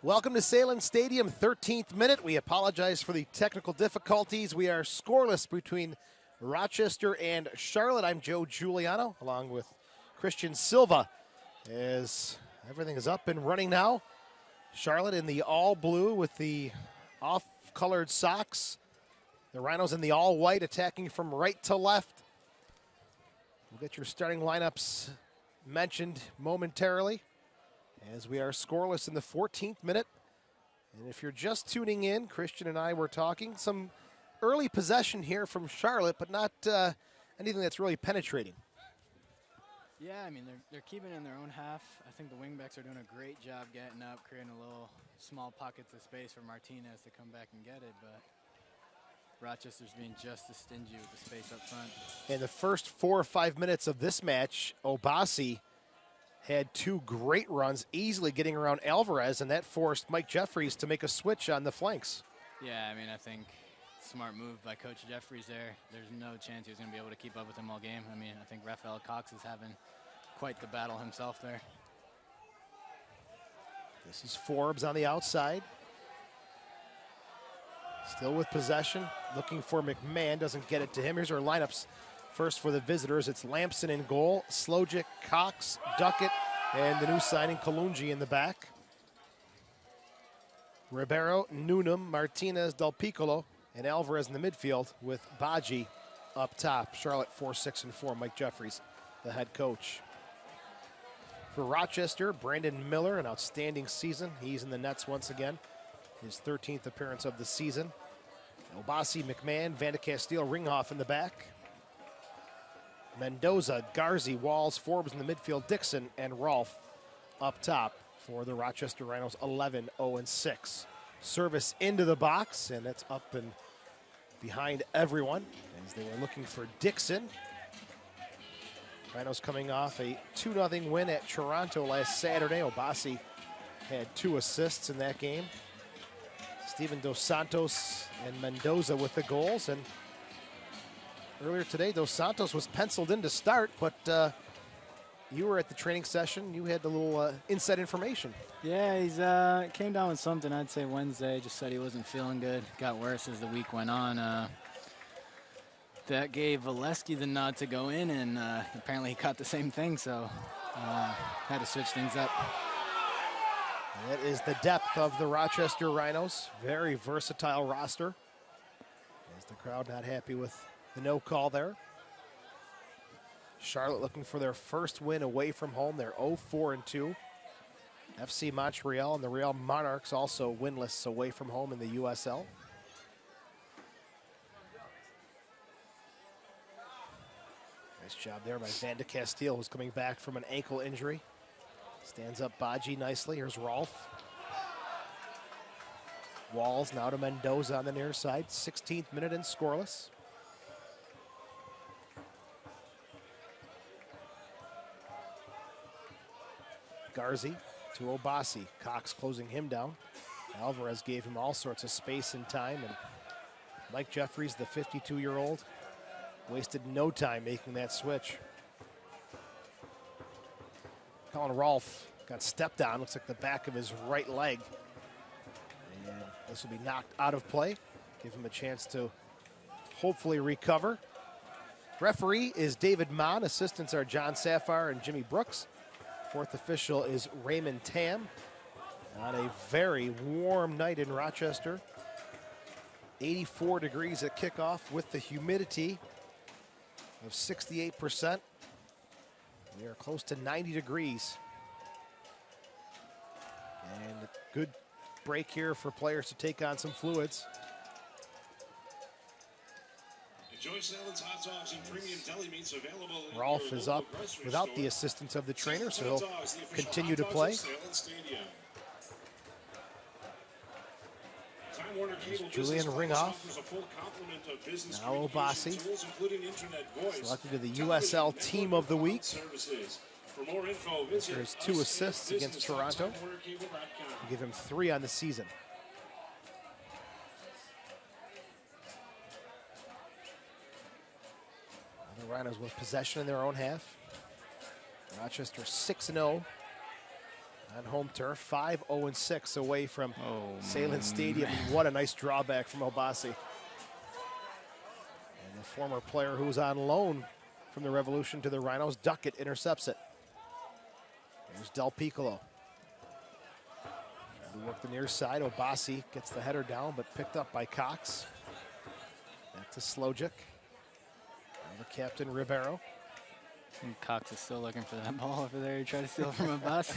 Welcome to Salem Stadium, 13th minute. We apologize for the technical difficulties. We are scoreless between Rochester and Charlotte. I'm Joe Giuliano, along with Christian Silva, as everything is up and running now. Charlotte in the all blue with the off-colored socks. The Rhinos in the all white, attacking from right to left. We'll get your starting lineups mentioned momentarily, as we are scoreless in the 14th minute. And if you're just tuning in, Christian and I were talking some early possession here from Charlotte, but not anything that's really penetrating. Yeah, I mean, they're keeping in their own half. I think the wingbacks are doing a great job getting up, creating a little small pockets of space for Martinez to come back and get it, but Rochester's being just as stingy with the space up front. In the first 4 or 5 minutes of this match, Obasi had two great runs, easily getting around Alvarez, and that forced Mike Jeffries to make a switch on the flanks. Yeah, I mean, I think smart move by Coach Jeffries there. There's no chance he was going to be able to keep up with him all game. I mean, I think Rafael Cox is having quite the battle himself there. This is Forbes on the outside. Still with possession, looking for McMahon, doesn't get it to him. Here's our lineups. First for the visitors, it's Lampson in goal, Slojic, Cox, Duckett, and the new signing Kalungi in the back. Ribeiro, Noonan, Martinez, Del Piccolo, and Alvarez in the midfield with Baji up top. Charlotte 4-6-4, Mike Jeffries, the head coach. For Rochester, Brandon Miller, an outstanding season. He's in the nets once again. His 13th appearance of the season. Obasi, McMahon, Van de Castile, Ringhoff in the back. Mendoza, Garzi, Walls, Forbes in the midfield, Dixon, and Rolfe up top for the Rochester Rhinos, 11-0-6. Service into the box, and it's up and behind everyone as they were looking for Dixon. Rhinos coming off a 2-0 win at Toronto last Saturday. Obasi had 2 assists in that game. Steven Dos Santos and Mendoza with the goals, and earlier today, Dos Santos was penciled in to start, but you were at the training session. You had a little inside information. Yeah, he's came down with something, I'd say Wednesday. Just said he wasn't feeling good. Got worse as the week went on. That gave Valesky the nod to go in, and apparently he caught the same thing, so had to switch things up. That is the depth of the Rochester Rhinos. Very versatile roster. As the crowd not happy with the no call there. Charlotte looking for their first win away from home. They're 0-4-2. FC Montreal and the Real Monarchs also winless away from home in the USL. Nice job there by Van de Castile, who's coming back from an ankle injury. Stands up Baji nicely. Here's Rolfe. Walls now to Mendoza on the near side. 16th minute and scoreless. Garzi to Obasi. Cox closing him down. Alvarez gave him all sorts of space and time, and Mike Jeffries, the 52-year-old, wasted no time making that switch. Colin Rolfe got stepped on, looks like the back of his right leg. And this will be knocked out of play. Give him a chance to hopefully recover. Referee is David Mon. Assistants are John Safar and Jimmy Brooks. Fourth official is Raymond Tam. On a very warm night in Rochester. 84 degrees at kickoff with the humidity of 68%. We are close to 90 degrees. And a good break here for players to take on some fluids. Enjoy salads, hot dogs, and premium deli meats available. Rolfe is up without the assistance of the trainer, so he'll continue to play. Julian Ringhoff. Now Obasi. Selected to the USL Team of the Week. There's 2 assists against Toronto. We'll give him 3 on the season. The Rhinos with possession in their own half. Rochester 6-0 on home turf. 5-0-6 away from Salem Stadium. What a nice drawback from Obasi. And the former player who was on loan from the Revolution to the Rhinos, Duckett, intercepts it. There's Del Piccolo. Trying to work the near side. Obasi gets the header down, but picked up by Cox. Back to Slojic. Now the captain, Ribeiro. And Cox is still looking for that ball over there. He tried to steal from a bus.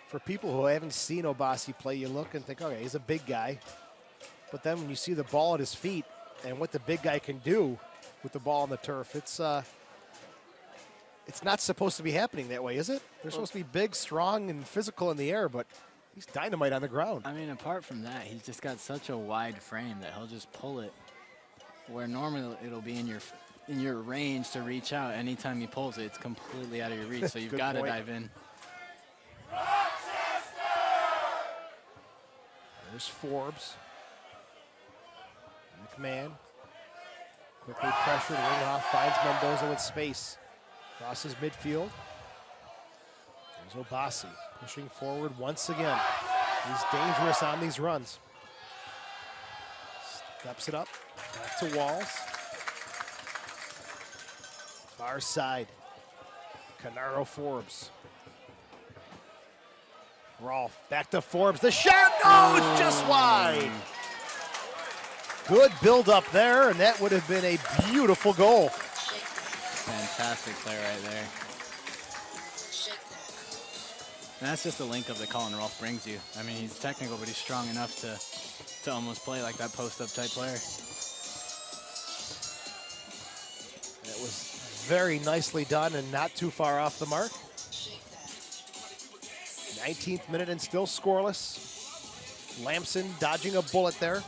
For people who haven't seen Obasi play, you look and think, okay, he's a big guy. But then when you see the ball at his feet and what the big guy can do with the ball on the turf, it's not supposed to be happening that way, is it? They're supposed to be big, strong, and physical in the air, but he's dynamite on the ground. I mean, apart from that, he's just got such a wide frame that he'll just pull it where normally it'll be in your range to reach out. Anytime he pulls it, it's completely out of your reach, so you've got to dive in. There's Forbes. McMahon. Quickly pressured. Ringoff finds Mendoza with space. Crosses midfield. There's Obasi pushing forward once again. He's dangerous on these runs. Steps it up. Back to Walls. Far side. Canaro Forbes. Rolf back to Forbes. The shot goes just wide. Good build up there, and that would have been a beautiful goal. Fantastic play right there. And that's just the link up that Colin Rolfe brings you. I mean, he's technical, but he's strong enough to almost play like that post-up type player. It was very nicely done and not too far off the mark. 19th minute and still scoreless. Lamson dodging a bullet there.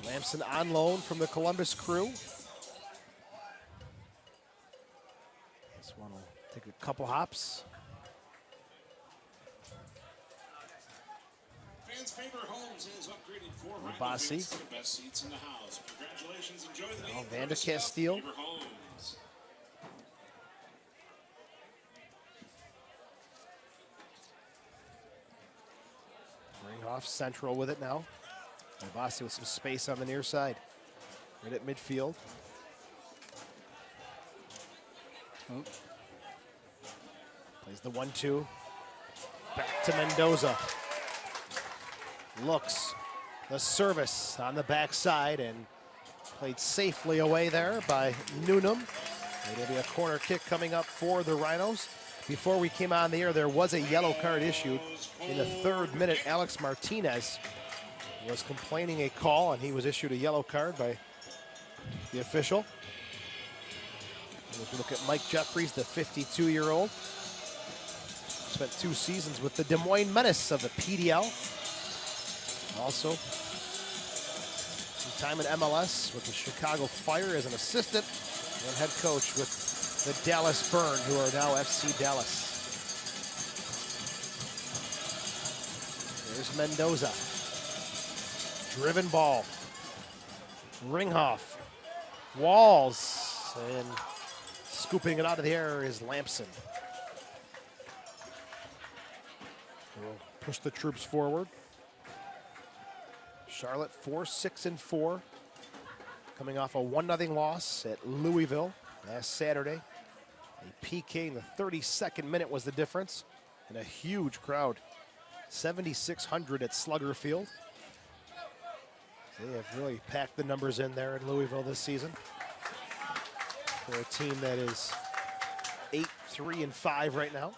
Lamson on loan from the Columbus Crew. This one will take a couple hops. Fans' favorite homes has upgraded 4 Obasi. to the best seats in the house. Congratulations, enjoy the Now game. Van de Castile. Favorite homes. Ringhoff central with it now. Obasi with some space on the near side. Right at midfield. Oh. Plays the 1-2. Back to Mendoza. Looks. The service on the backside and played safely away there by Newnham. It'll be a corner kick coming up for the Rhinos. Before we came on the air, there was a yellow card issued. In the 3rd minute, Alex Martinez was complaining a call, and he was issued a yellow card by the official. And if you look at Mike Jeffries, the 52-year-old, spent 2 seasons with the Des Moines Menace of the PDL. Also, some time in MLS with the Chicago Fire as an assistant and head coach with the Dallas Burn, who are now FC Dallas. There's Mendoza. Driven ball. Ringhoff. Walls. And scooping it out of the air is Lamson. We'll push the troops forward. Charlotte 4-6-4. Coming off a 1-0 loss at Louisville last Saturday. A PK in the 32nd minute was the difference. And a huge crowd. 7,600 at Slugger Field. They have really packed the numbers in there in Louisville this season. For a team that is 8-3-5 right now.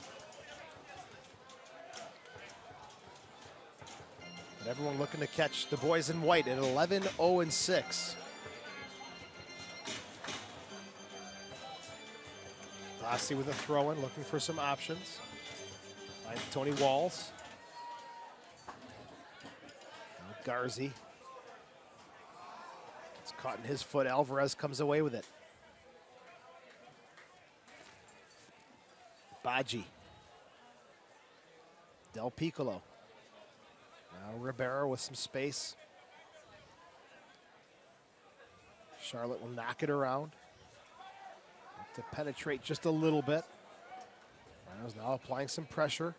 But everyone looking to catch the boys in white at 11-0-6. Lassie with a throw-in, looking for some options. Finds Tony Walls. Now Garzi. It's caught in his foot. Alvarez comes away with it. Baji. Del Piccolo. Now Ribeiro with some space. Charlotte will knock it around. to penetrate just a little bit. Rhinos now applying some pressure.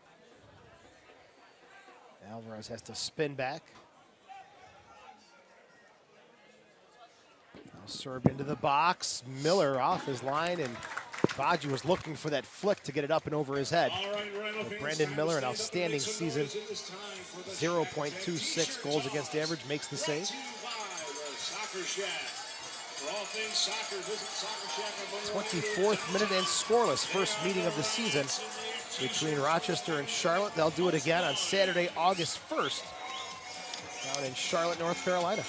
Alvarez has to spin back. Now served into the box. Miller off his line, and Baji was looking for that flick to get it up and over his head. But Brandon Miller, an outstanding season. 0.26 goals against average, makes the save. 24th minute and scoreless. First meeting of the season between Rochester and Charlotte. They'll do it again on Saturday, August 1st, down in Charlotte, North Carolina.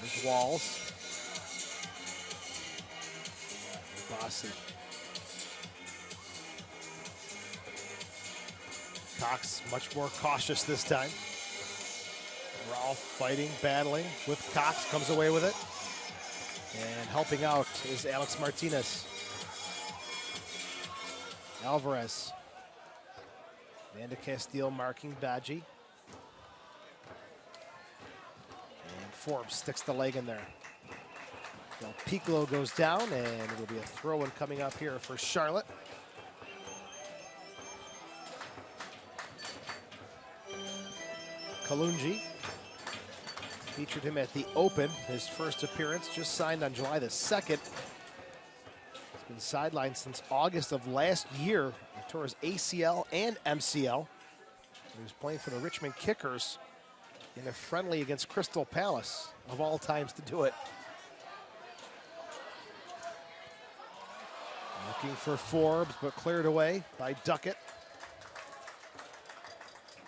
There's Walls. Bossy. Cox much more cautious this time. Rolf fighting, battling with Cox, comes away with it. And helping out is Alex Martinez. Alvarez. Van de Castile marking Badgie. And Forbes sticks the leg in there. Del Piccolo goes down, and it'll be a throw-in coming up here for Charlotte. Kalungi. Featured him at the Open, his first appearance, just signed on July the 2nd. He's been sidelined since August of last year. He tore his ACL and MCL. He was playing for the Richmond Kickers in a friendly against Crystal Palace, of all times to do it. Looking for Forbes, but cleared away by Duckett.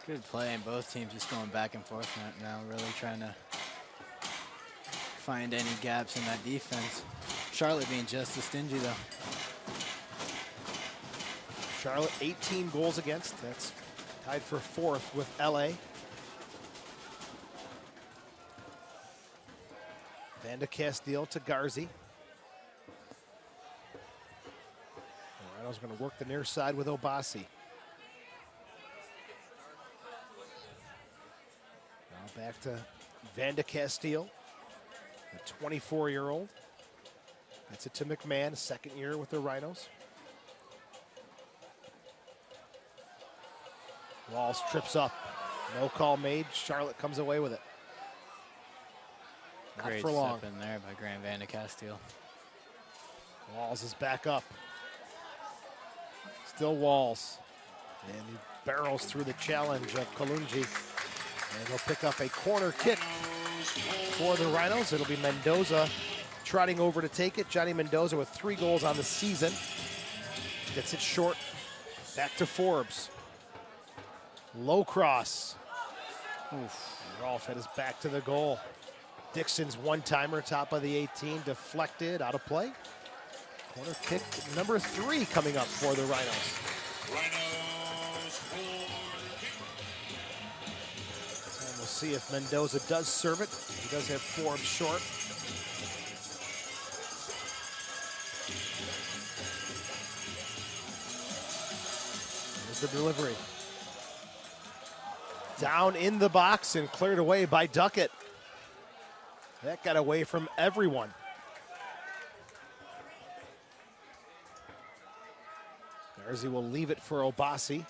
Good play, and both teams just going back and forth now, really trying to find any gaps in that defense. Charlotte being just as stingy, though. Charlotte 18 goals against. That's tied for 4th with LA. Van de Castile to Garzi. Rhino's going to work the near side with Obasi. Now back to Van de Castile, the 24-year-old. That's it to McMahon, second year with the Rhinos. Walls trips up. No call made. Charlotte comes away with it. Not Great for long. step in there by Grant Van de Castile. Walls is back up. Still Walls. And he barrels through the challenge of Kalungi. And he'll pick up a corner kick for the Rhinos. It'll be Mendoza trotting over to take it. Johnny Mendoza with 3 goals on the season. Gets it short. Back to Forbes. Low cross. Oof. Rolf had his back to the goal. Dixon's one-timer, top of the 18, deflected, out of play. Corner kick number 3 coming up for the Rhinos. And we'll see if Mendoza does serve it. He does have Forbes short. There's the delivery. Down in the box and cleared away by Duckett. That got away from everyone. Garzi will leave it for Obasi.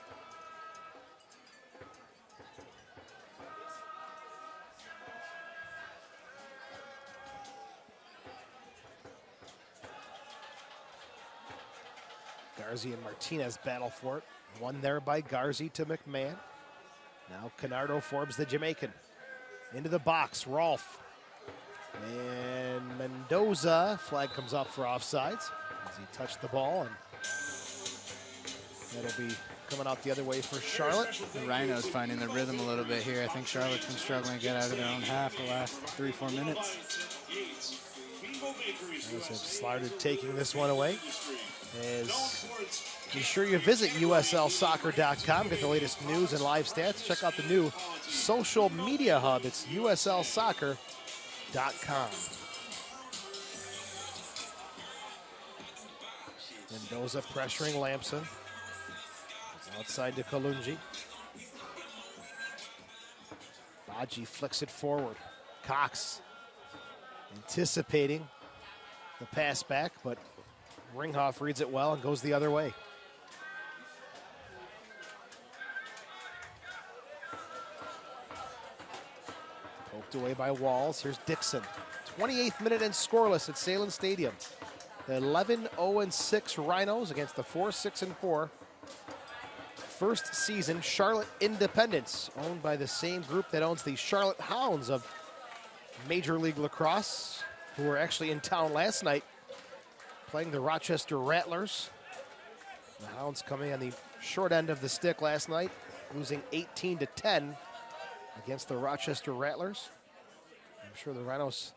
Garzi and Martinez battle for it. Won there by Garzi to McMahon. Now Canardo Forbes, the Jamaican. Into the box, Rolf. And Mendoza, flag comes up for offsides as he touched the ball, and that'll be coming out the other way for Charlotte. The Rhinos finding their rhythm a little bit here. I think Charlotte's been struggling to get out of their own half the last 3-4 minutes. Rhinos have started taking this one away. As be sure you visit uslsoccer.com, get the latest news and live stats. Check out the new social media hub. It's uslsoccer.com. Mendoza pressuring Lamson. Outside to Kalungi. Baji flicks it forward. Cox Anticipating the pass back, but Ringhoff reads it well and goes the other way. Poked away by Walls. Here's Dixon. 28th minute and scoreless at Salem Stadium. The 11-0-6 Rhinos against the 4-6-4 first season Charlotte Independents, owned by the same group that owns the Charlotte Hounds of Major League Lacrosse, who were actually in town last night playing the Rochester Rattlers. The Hounds coming on the short end of the stick last night, losing 18-10 against the Rochester Rattlers. I'm sure the Rhinos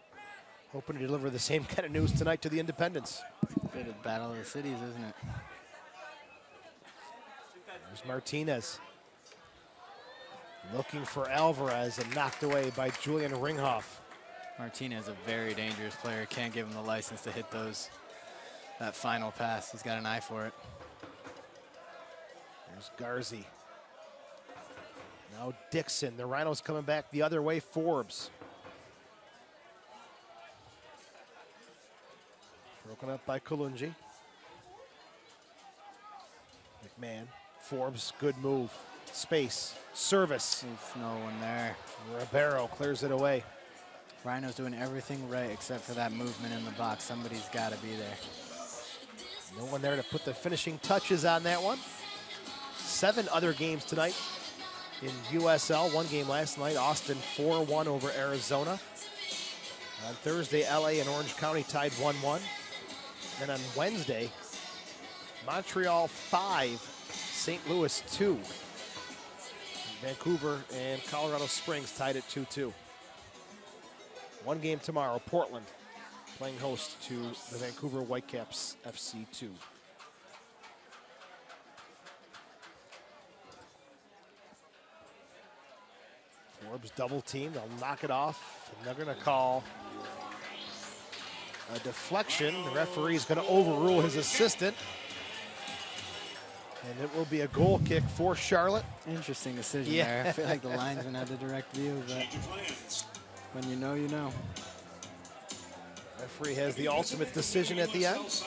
hoping to deliver the same kind of news tonight to the Independents. Bit of battle of the cities, isn't it? There's Martinez. Looking for Alvarez and knocked away by Julian Ringhoff. Martinez, a very dangerous player. Can't give him the license to hit that final pass. He's got an eye for it. There's Garzi. Now Dixon. The Rhinos coming back the other way. Forbes. Broken up by Kalungi. McMahon. Forbes, good move. Space. Service. There's no one there. Ribeiro clears it away. Rhino's doing everything right except for that movement in the box. Somebody's got to be there. No one there to put the finishing touches on that one. 7 other games tonight in USL. One game last night, Austin 4-1 over Arizona. On Thursday, LA and Orange County tied 1-1. Then on Wednesday, Montreal 5, St. Louis 2. Vancouver and Colorado Springs tied at 2-2. One game tomorrow, Portland playing host to the Vancouver Whitecaps FC 2. Forbes double team, they'll knock it off, and they're gonna call a deflection. The referee's gonna overrule his assistant. And it will be a goal kick for Charlotte. Interesting decision there. I feel like the linesman had a direct view, but when you know, you know. Referee has the ultimate decision at the end.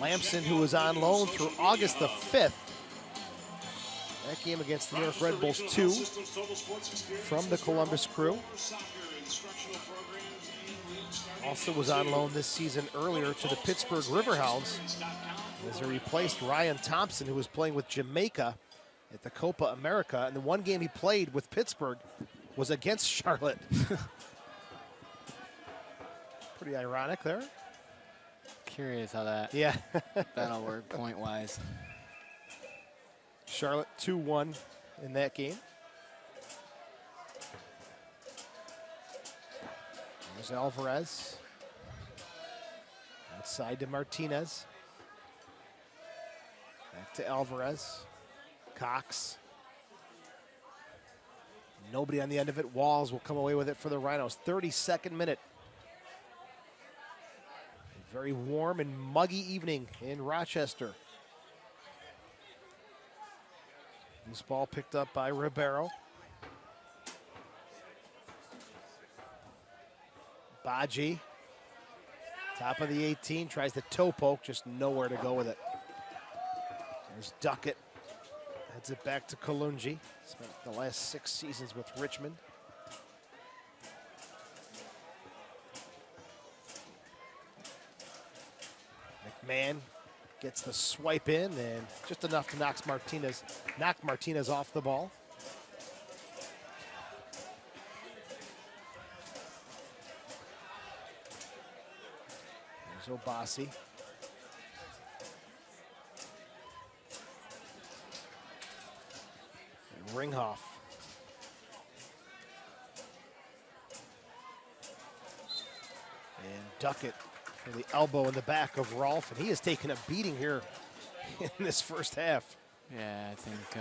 Lamson, who was on loan through August the 5th. That game against the New York Red Bulls 2 from the Columbus Crew. Also was on loan this season earlier to the Pittsburgh Riverhounds as he replaced Ryan Thompson, who was playing with Jamaica at the Copa America. And the one game he played with Pittsburgh was against Charlotte. Pretty ironic there. Curious how that'll work point-wise. Charlotte 2-1 in that game. There's Alvarez. Outside to Martinez. Back to Alvarez. Cox. Nobody on the end of it. Walls will come away with it for the Rhinos. 32nd minute. A very warm and muggy evening in Rochester. This ball picked up by Ribeiro. Baji, top of the 18, tries the toe poke, just nowhere to go with it. There's Duckett, heads it back to Kalungi. Spent the last 6 seasons with Richmond. McMahon gets the swipe in, and just enough to knock Martinez off the ball. There's Obasi. And Ringhoff. And Duckett for the elbow in the back of Rolfe, and he has taken a beating here in this first half. Yeah, I think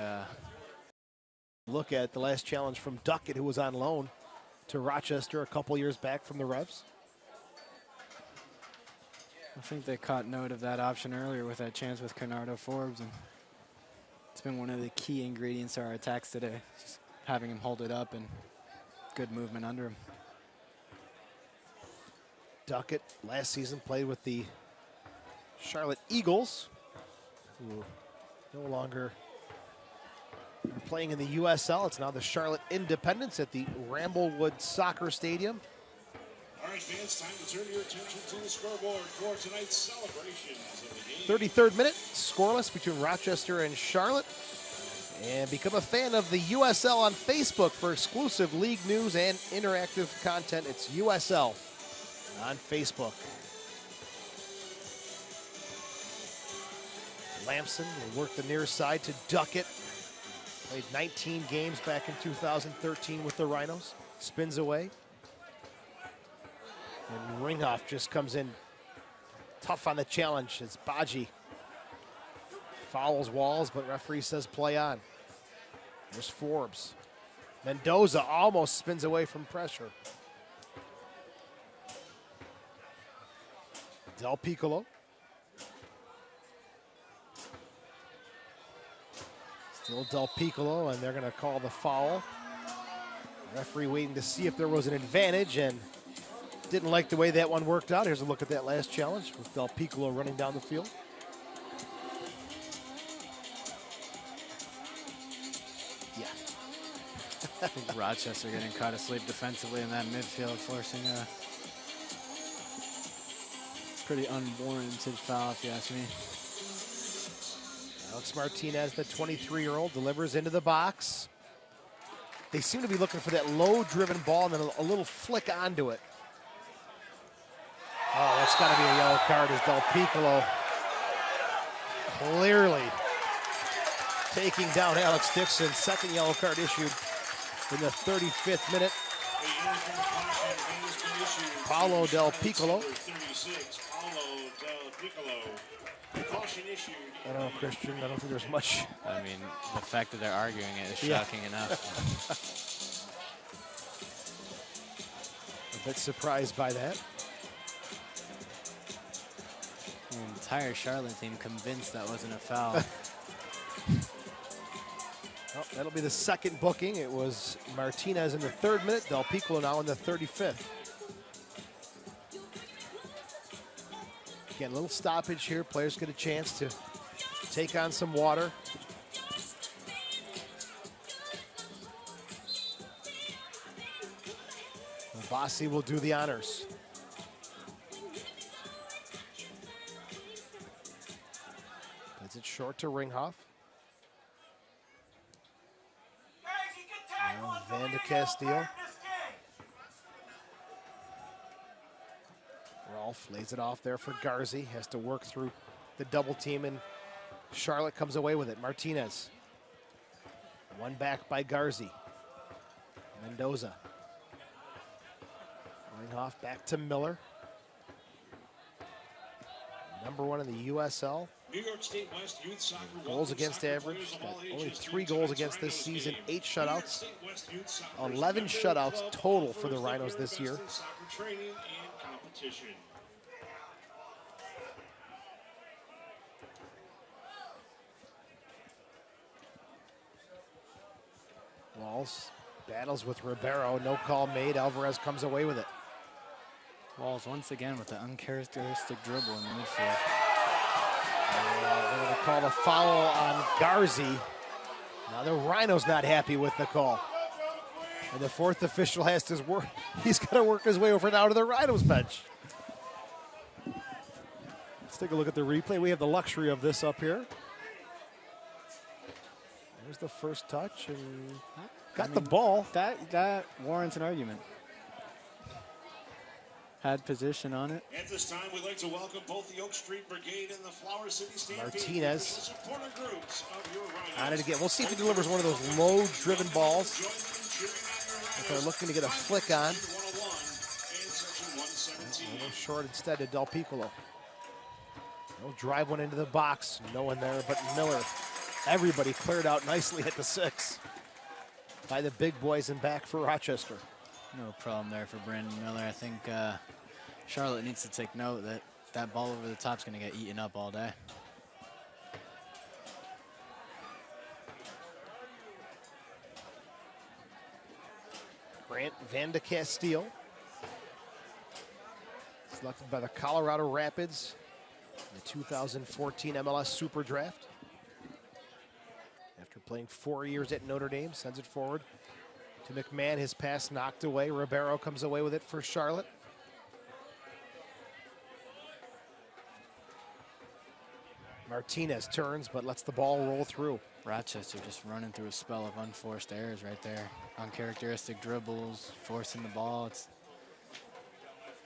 look at the last challenge from Duckett, who was on loan to Rochester a couple years back from the Revs. I think they caught note of that option earlier with that chance with Canardo Forbes, and it's been one of the key ingredients to our attacks today. Just having him hold it up and good movement under him. Duckett last season played with the Charlotte Eagles, who no longer are playing in the USL. It's now the Charlotte Independents at the Ramblewood Soccer Stadium. All right, fans, time to turn your attention to the scoreboard for tonight's celebrations of the game. 33rd minute, scoreless between Rochester and Charlotte. And become a fan of the USL on Facebook for exclusive league news and interactive content. It's USL on Facebook. Lamson will work the near side to Duckett. Played 19 games back in 2013 with the Rhinos. Spins away. And Ringhoff just comes in tough on the challenge as Baji fouls Walls, but referee says play on. There's Forbes. Mendoza almost spins away from pressure. Del Piccolo. Still Del Piccolo, and they're going to call the foul. Referee waiting to see if there was an advantage, and didn't like the way that one worked out. Here's a look at that last challenge with Del Piccolo running down the field. Yeah. I think Rochester getting caught asleep defensively in that midfield, forcing a pretty unwarranted foul, if you ask me. Alex Martinez, the 23-year-old, delivers into the box. They seem to be looking for that low-driven ball and then a little flick onto it. Oh, that's got to be a yellow card as Del Piccolo clearly taking down Alex Dixon. Second yellow card issued in the 35th minute. Paulo Del Piccolo. I don't know, Christian. I don't think there's much. I mean, the fact that they're arguing it is shocking enough. A bit surprised by that. The entire Charlotte team convinced that wasn't a foul. Well, that'll be the second booking. It was Martinez in the 3rd minute. Del Piccolo now in the 35th. Again, a little stoppage here. Players get a chance to take on some water. Bassi will do the honors. Plays it short to Ringhoff. Van de Castile. Rolf lays it off there for Garzi. Has to work through the double team, and Charlotte comes away with it. Martinez. One back by Garzi. Mendoza. Ringhoff back to Miller. Number 1 in the USL. New York State West Youth Soccer Goals against average. Got only 3 goals against this season. 8 shutouts. 11 shutouts total for the Rhinos this year. Walls battles with Ribeiro. No call made. Alvarez comes away with it. Walls once again with the uncharacteristic dribble in the midfield. They're going to call a foul on Garzi. Now the Rhino's not happy with the call. And the 4th official has to work. He's got to work his way over now to the Rhinos bench. Let's take a look at the replay. We have the luxury of this up here. There's the first touch and got the ball. That warrants an argument. Had position on it. At this time, we'd like to welcome both the Oak Street Brigade and the Flower City Stampede. Martinez Supporter groups of your Rhinos. on it again. We'll see if he delivers one of those low-driven balls. If they're looking to get a flick on. A little short instead to Del Piccolo. He'll drive one into the box. No one there but Miller. Everybody cleared out nicely at the 6 by the big boys and back for Rochester. No problem there for Brandon Miller. I think Charlotte needs to take note that that ball over the top is going to get eaten up all day. Grant Van de Castile, selected by the Colorado Rapids in the 2014 MLS Super Draft. After playing 4 years at Notre Dame, sends it forward to McMahon. His pass knocked away. Ribeiro comes away with it for Charlotte. Martinez turns, but lets the ball roll through. Rochester just running through a spell of unforced errors right there. Uncharacteristic dribbles, forcing the ball. It's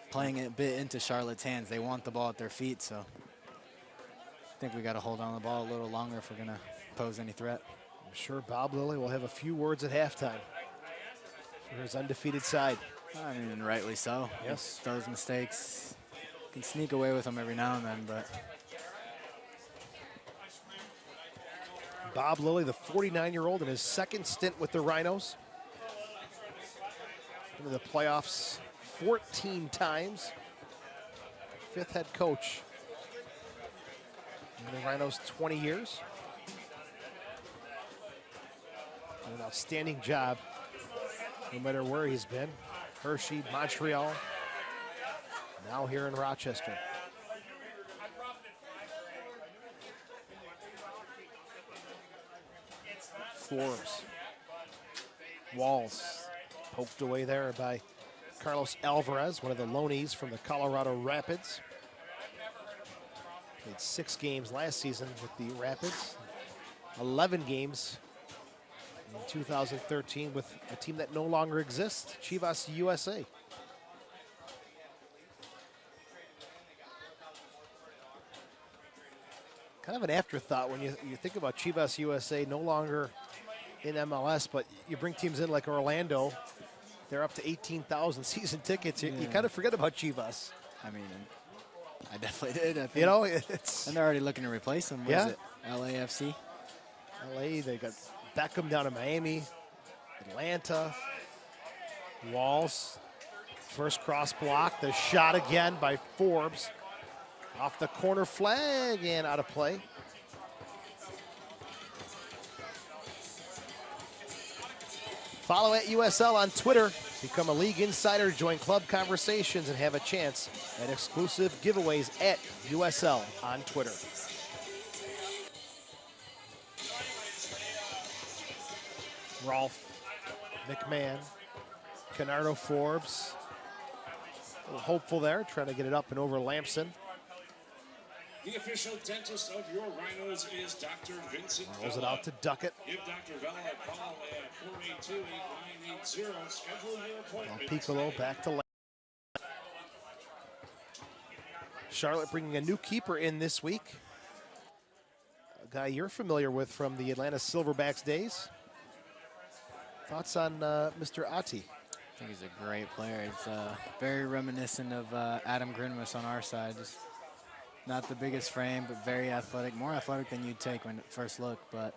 playing it a bit into Charlotte's hands. They want the ball at their feet, so I think we got to hold on to the ball a little longer if we're going to pose any threat. I'm sure Bob Lilly will have a few words at halftime for his undefeated side. I mean, rightly so. Yes. Those mistakes, can sneak away with them every now and then, but Bob Lilly, the 49-year-old, in his second stint with the Rhinos. Into the playoffs 14 times. Fifth head coach in the Rhinos, 20 years. Done an outstanding job, no matter where he's been. Hershey, Montreal, now here in Rochester. Forbes. Walls poked away there by Carlos Alvarez, one of the loanees from the Colorado Rapids. Played 6 games last season with the Rapids, 11 games in 2013 with a team that no longer exists, Chivas USA. Kind of an afterthought when you think about Chivas USA no longer in MLS, but you bring teams in like Orlando, they're up to 18,000 season tickets. You kind of forget about Chivas. I mean, I definitely did. I think. You know, it's... And they're already looking to replace them. What is it? LAFC? LA, they got Beckham down to Miami, Atlanta, Walls. First cross block, the shot again by Forbes. Off the corner flag and out of play. Follow at USL on Twitter. Become a league insider, join club conversations, and have a chance at exclusive giveaways at USL on Twitter. Rolfe, McMahon, Canardo, Forbes. A little hopeful there, trying to get it up and over Lampson. The official dentist of your Rhinos is Dr. Vincent Rolls it Vella. out to Duckett. Give Dr. Vella a call at 482-8980. Schedule your appointment. Piccolo back to left. Charlotte bringing a new keeper in this week. A guy you're familiar with from the Atlanta Silverbacks days. Thoughts on Mr. Ati? I think he's a great player. He's very reminiscent of Adam Grinwis on our side. Just not the biggest frame, but very athletic. More athletic than you'd take when at first look, but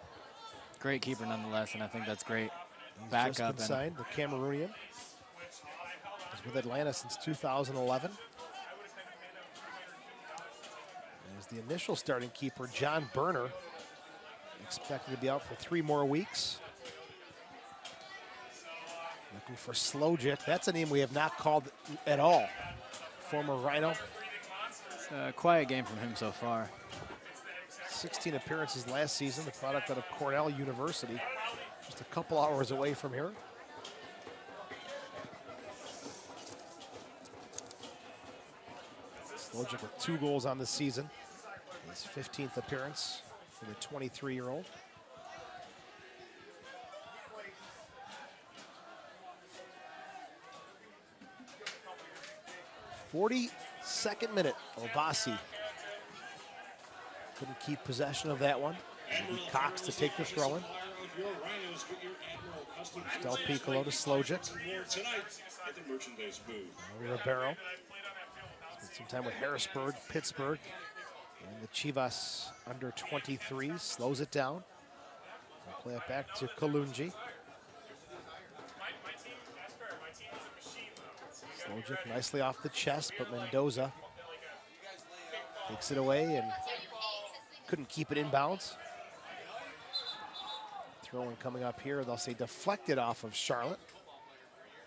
great keeper nonetheless, and I think that's great. He's Backup. just been signed, the Cameroonian. He's with Atlanta since 2011. As the initial starting keeper, John Berner, expected to be out for 3 more weeks. Looking for Slojic. That's a name we have not called at all. Former Rhino. It's a quiet game from him so far. 16 appearances last season, the product out of Cornell University. Just a couple hours away from here. Slojic with 2 goals on the season. His 15th appearance for the 23-year-old. Second minute, Obasi couldn't keep possession of that one. Cox to take the throw in. Del Piccolo to Slojic. Ribeiro. Spent some time with Harrisburg, Pittsburgh. And the Chivas under 23 slows it down. They'll play it back to Kalunji. Slojic nicely off the chest, but Mendoza takes it away and couldn't keep it inbounds. Throw-in coming up here, they'll say deflected off of Charlotte.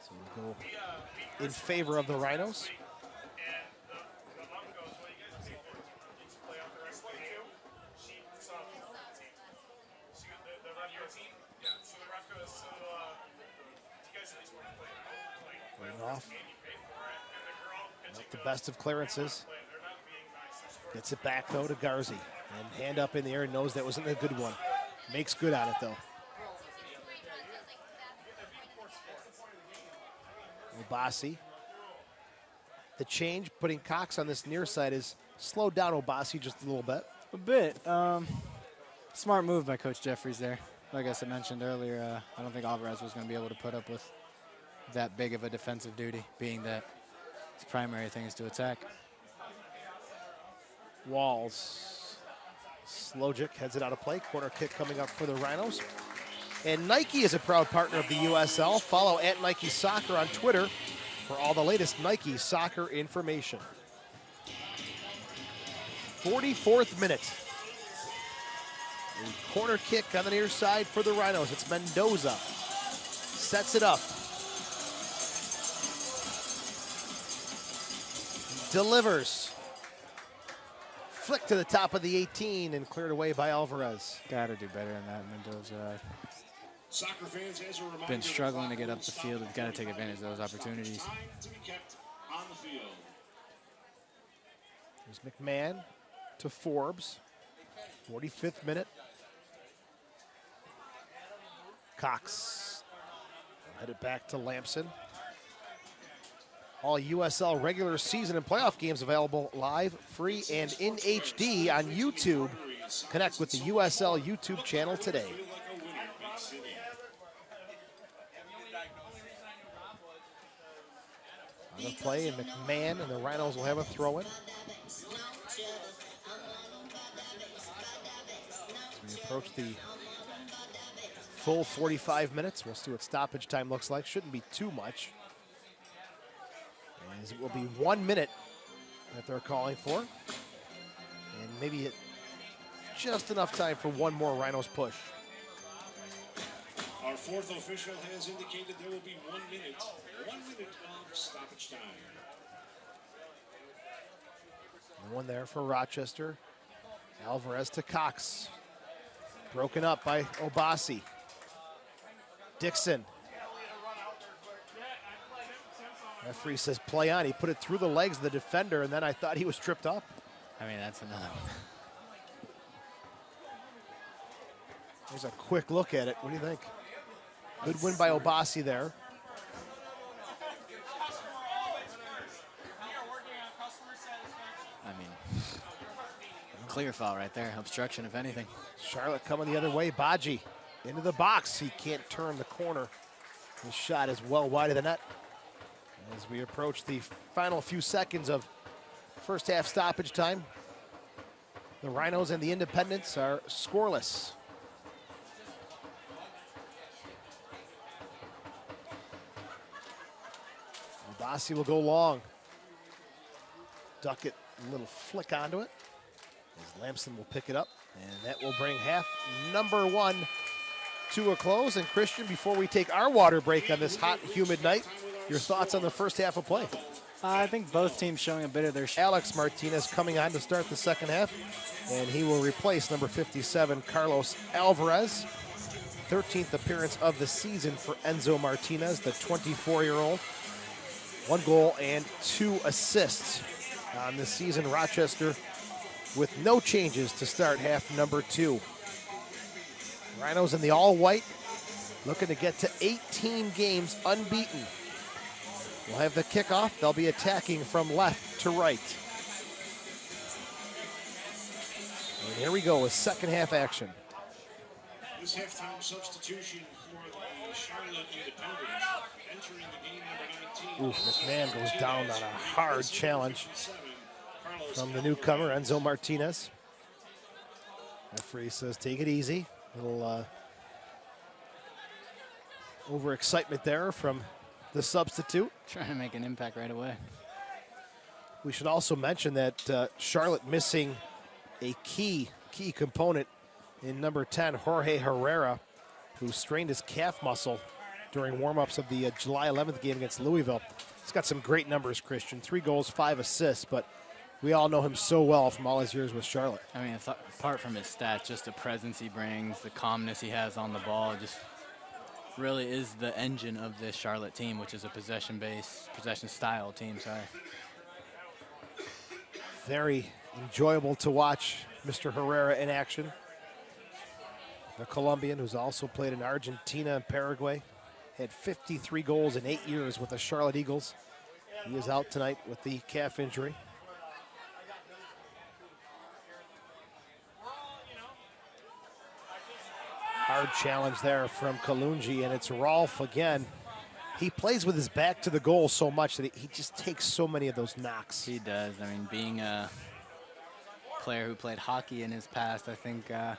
So we'll go in favor of the Rhinos. Off. Not the best of clearances. Gets it back, though, to Garzi. And hand up in the air, knows that wasn't a good one. Makes good on it, though. Obasi. The change, putting Cox on this near side, is slowed down Obasi just a little bit. A bit. Smart move by Coach Jeffries there. Like I mentioned earlier, I don't think Alvarez was going to be able to put up with that big of a defensive duty, being that his primary thing is to attack. Walls. Slojic heads it out of play. Corner kick coming up for the Rhinos. And Nike is a proud partner of the USL. Follow at Nike Soccer on Twitter for all the latest Nike soccer information. 44th minute. A corner kick on the near side for the Rhinos. It's Mendoza. Sets it up. Delivers. Flick to the top of the 18 and cleared away by Alvarez. Got to do better than that, Mendoza. Soccer fans, as a reminder, Been struggling to get up the field. We've got to take advantage of those opportunities. Time to be kept on the field. There's McMahon to Forbes. 45th minute. Cox. Headed back to Lamson. All USL regular season and playoff games available live, free, and in HD on YouTube. Connect with the USL YouTube channel today. On the play, and McMahon and the Rhinos will have a throw-in. As we approach the full 45 minutes, we'll see what stoppage time looks like. Shouldn't be too much, as it will be 1 minute that they're calling for. And maybe just enough time for one more Rhinos push. Our fourth official has indicated there will be 1 minute. 1 minute of stoppage time. The one there for Rochester. Alvarez to Cox. Broken up by Obasi. Dixon. Referee says play on. He put it through the legs of the defender, and then I thought he was tripped up. I mean, that's enough. There's a quick look at it. What do you think? Good win by Obasi there. I mean, clear foul right there. Obstruction, if anything. Charlotte coming the other way. Baji into the box. He can't turn the corner. His shot is well wide of the net. As we approach the final few seconds of first half stoppage time, the Rhinos and the Independents are scoreless. Obasi will go long. Duckett, a little flick onto it. As Lamson will pick it up, and that will bring half number one to a close. And Christian, before we take our water break on this hot, humid night, your thoughts on the first half of play? I think both teams showing a bit of their Alex Martinez coming on to start the second half, and he will replace number 57, Carlos Alvarez. 13th appearance of the season for Enzo Martinez, the 24-year-old. 1 goal and 2 assists on the season. Rochester with no changes to start half number 2. Rhinos in the all-white, looking to get to 18 games unbeaten. We'll have the kickoff. They'll be attacking from left to right. And here we go with second half action. This halftime substitution for the Charlotte Independents, entering the game number 19. McMahon goes down on a hard challenge from the newcomer, Enzo Martinez. Referee says take it easy. A little overexcitement there from the substitute. Trying to make an impact right away. We should also mention that Charlotte missing a key component in number 10, Jorge Herrera, who strained his calf muscle during warm-ups of the July 11th game against Louisville. He's got some great numbers, Christian. 3 goals, 5 assists, but we all know him so well from all his years with Charlotte. I mean, apart from his stats, just the presence he brings, the calmness he has on the ball, just really is the engine of this Charlotte team, which is a possession-style team, sorry. Very enjoyable to watch Mr. Herrera in action. The Colombian, who's also played in Argentina and Paraguay, had 53 goals in 8 years with the Charlotte Eagles. He is out tonight with the calf injury. Hard challenge there from Kalungi, and it's Rolf again. He plays with his back to the goal so much that he just takes so many of those knocks. He does. I mean, being a player who played hockey in his past, I think I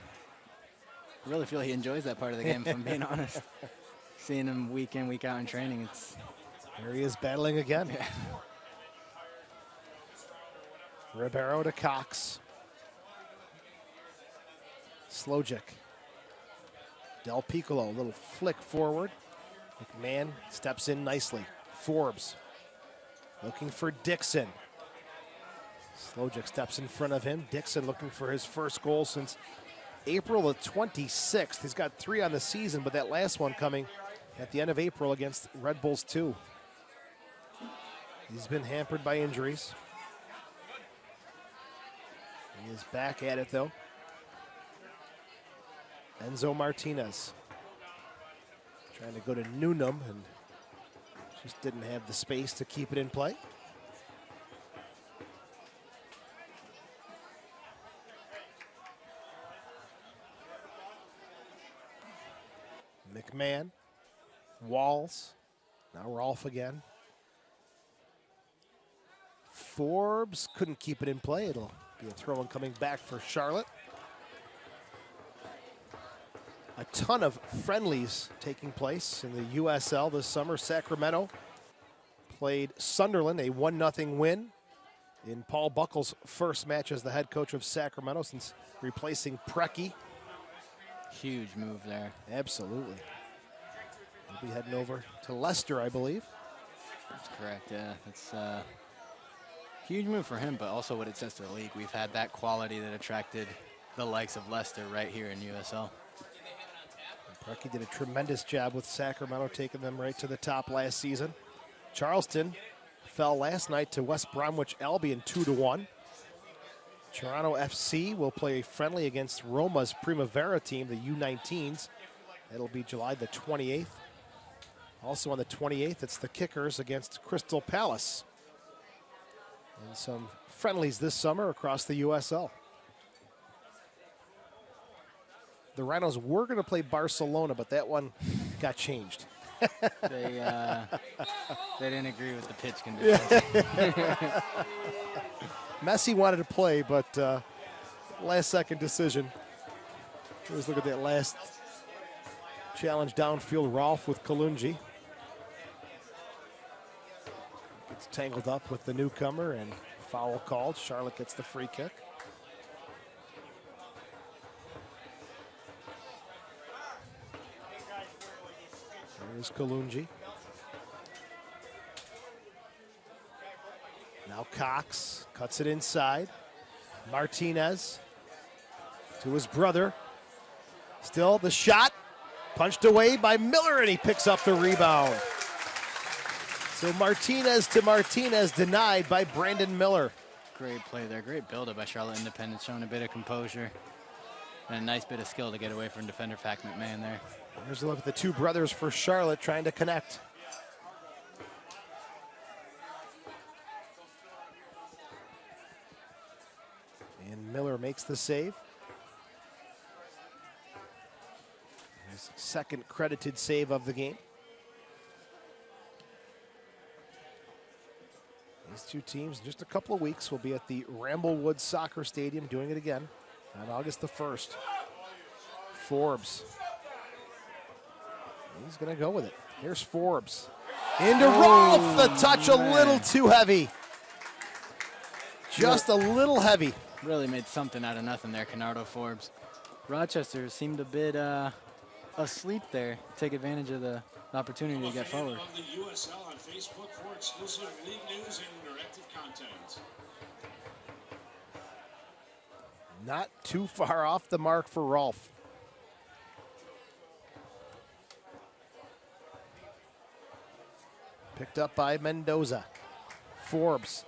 really feel he enjoys that part of the game, if I'm being honest. Seeing him week in, week out in training, it's... There he is battling again. Yeah. Ribeiro to Cox. Slojic. Del Piccolo, a little flick forward. McMahon steps in nicely. Forbes looking for Dixon. Slojic steps in front of him. Dixon looking for his first goal since April the 26th. He's got 3 on the season, but that last one coming at the end of April against Red Bulls 2. He's been hampered by injuries. He is back at it, though. Enzo Martinez trying to go to Newnham and just didn't have the space to keep it in play. McMahon, Walls, now Rolf again. Forbes couldn't keep it in play. It'll be a throw-in coming back for Charlotte. A ton of friendlies taking place in the USL this summer. Sacramento played Sunderland, a 1-0 win in Paul Buckle's first match as the head coach of Sacramento since replacing Preki. Huge move there. Absolutely. He'll be heading over to Leicester, I believe. That's correct, yeah. It's a huge move for him, but also what it says to the league. We've had that quality that attracted the likes of Leicester right here in USL. Preki did a tremendous job with Sacramento, taking them right to the top last season. Charleston fell last night to West Bromwich Albion 2-1. Toronto FC will play a friendly against Roma's Primavera team, the U19s. It'll be July the 28th. Also on the 28th, it's the Kickers against Crystal Palace. And some friendlies this summer across the USL. The Rhinos were going to play Barcelona, but that one got changed. They didn't agree with the pitch conditions. Messi wanted to play, but last-second decision. Let's look at that last challenge downfield. Rolf with Kalungi. Gets tangled up with the newcomer and foul called. Charlotte gets the free kick. There's Kalungi. Now Cox cuts it inside. Martinez to his brother. Still the shot. Punched away by Miller, and he picks up the rebound. So Martinez to Martinez, denied by Brandon Miller. Great play there. Great build-up by Charlotte Independent, showing a bit of composure and a nice bit of skill to get away from defender Pac McMahon there. Here's a look at the two brothers for Charlotte trying to connect. And Miller makes the save. His second credited save of the game. These two teams in just a couple of weeks will be at the Ramblewood Soccer Stadium doing it again on August the 1st. Forbes. He's going to go with it. Here's Forbes. Into Rolf. The touch a little too heavy. Just a little heavy. Really made something out of nothing there, Canardo Forbes. Rochester seemed a bit asleep there. Take advantage of the opportunity to get forward. On the USL on Facebook for exclusive league news and interactive content. Not too far off the mark for Rolf. Picked up by Mendoza. Forbes.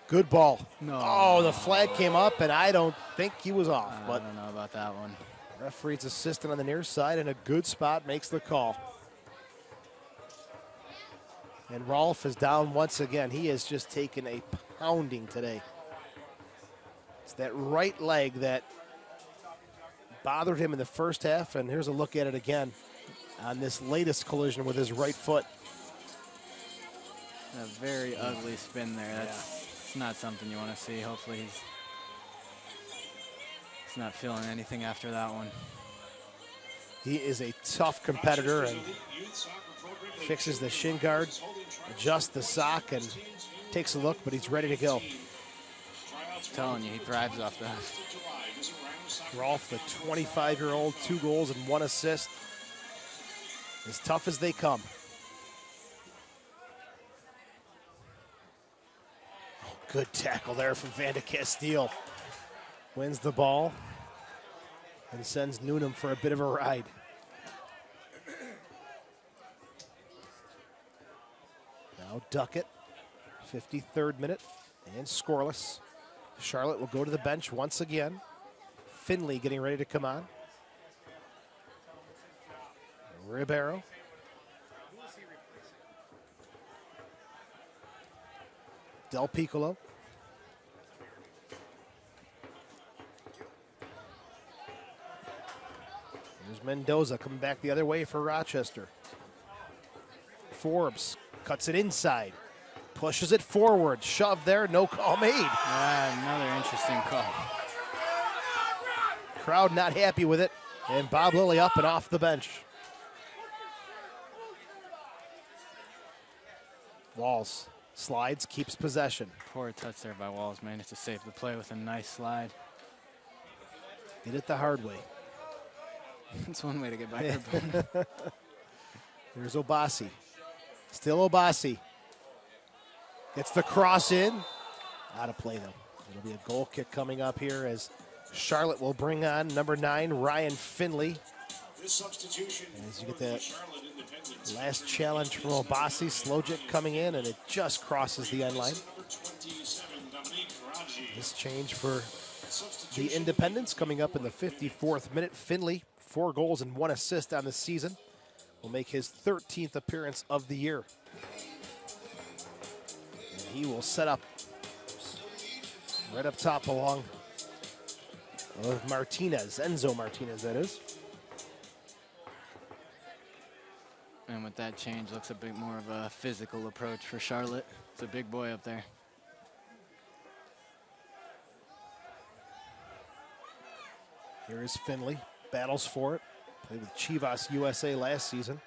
Good ball. No. Oh, the flag came up, and I don't think he was off. I But don't know about that one. referee's assistant on the near side in a good spot makes the call. And Rolf is down once again. He has just taken a pounding today. It's that right leg that bothered him in the first half, and here's a look at it again on this latest collision with his right foot. A very ugly spin there. It's not something you want to see. Hopefully he's not feeling anything after that one. He is a tough competitor and fixes the shin guard, adjusts the sock, and takes a look, but he's ready to go. I'm telling you, he thrives off that. Rolf, the 25-year-old, 2 goals and 1 assist. As tough as they come. Oh, good tackle there from Van de Castile. Wins the ball and sends Newnham for a bit of a ride. Now Duckett, 53rd minute, and scoreless. Charlotte will go to the bench once again. Finley getting ready to come on. Ribeiro. Del Piccolo. There's Mendoza coming back the other way for Rochester. Forbes cuts it inside. Pushes it forward. Shove there. No call made. Another interesting call. Crowd not happy with it. And Bob Lilly up and off the bench. Walls slides, keeps possession. Poor touch there by Walls, man. It's to save the play with a nice slide. Did it the hard way. That's one way to get back there. There's Obasi. Still Obasi. Gets the cross in. Out of play, though. It'll be a goal kick coming up here as Charlotte will bring on number 9, Ryan Finley. This substitution As you get that last challenge from Obasi, Slojic coming in, and it just crosses the end line. This change for the Independents coming up in the 54th minute. Finley, 4 goals and 1 assist on the season, will make his 13th appearance of the year. And he will set up right up top along of Martinez, Enzo Martinez, that is. And with that change, looks a bit more of a physical approach for Charlotte. It's a big boy up there. Here is Finley, battles for it. Played with Chivas USA last season.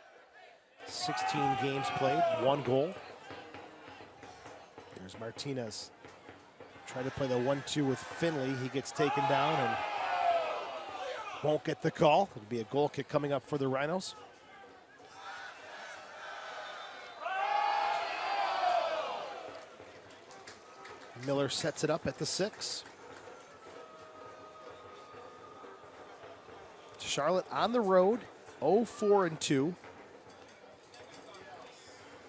16 games played, 1 goal. There's Martinez. Try to play the 1-2 with Finley. He gets taken down and won't get the call. It'll be a goal kick coming up for the Rhinos. Miller sets it up at the 6. Charlotte on the road, 0-4-2.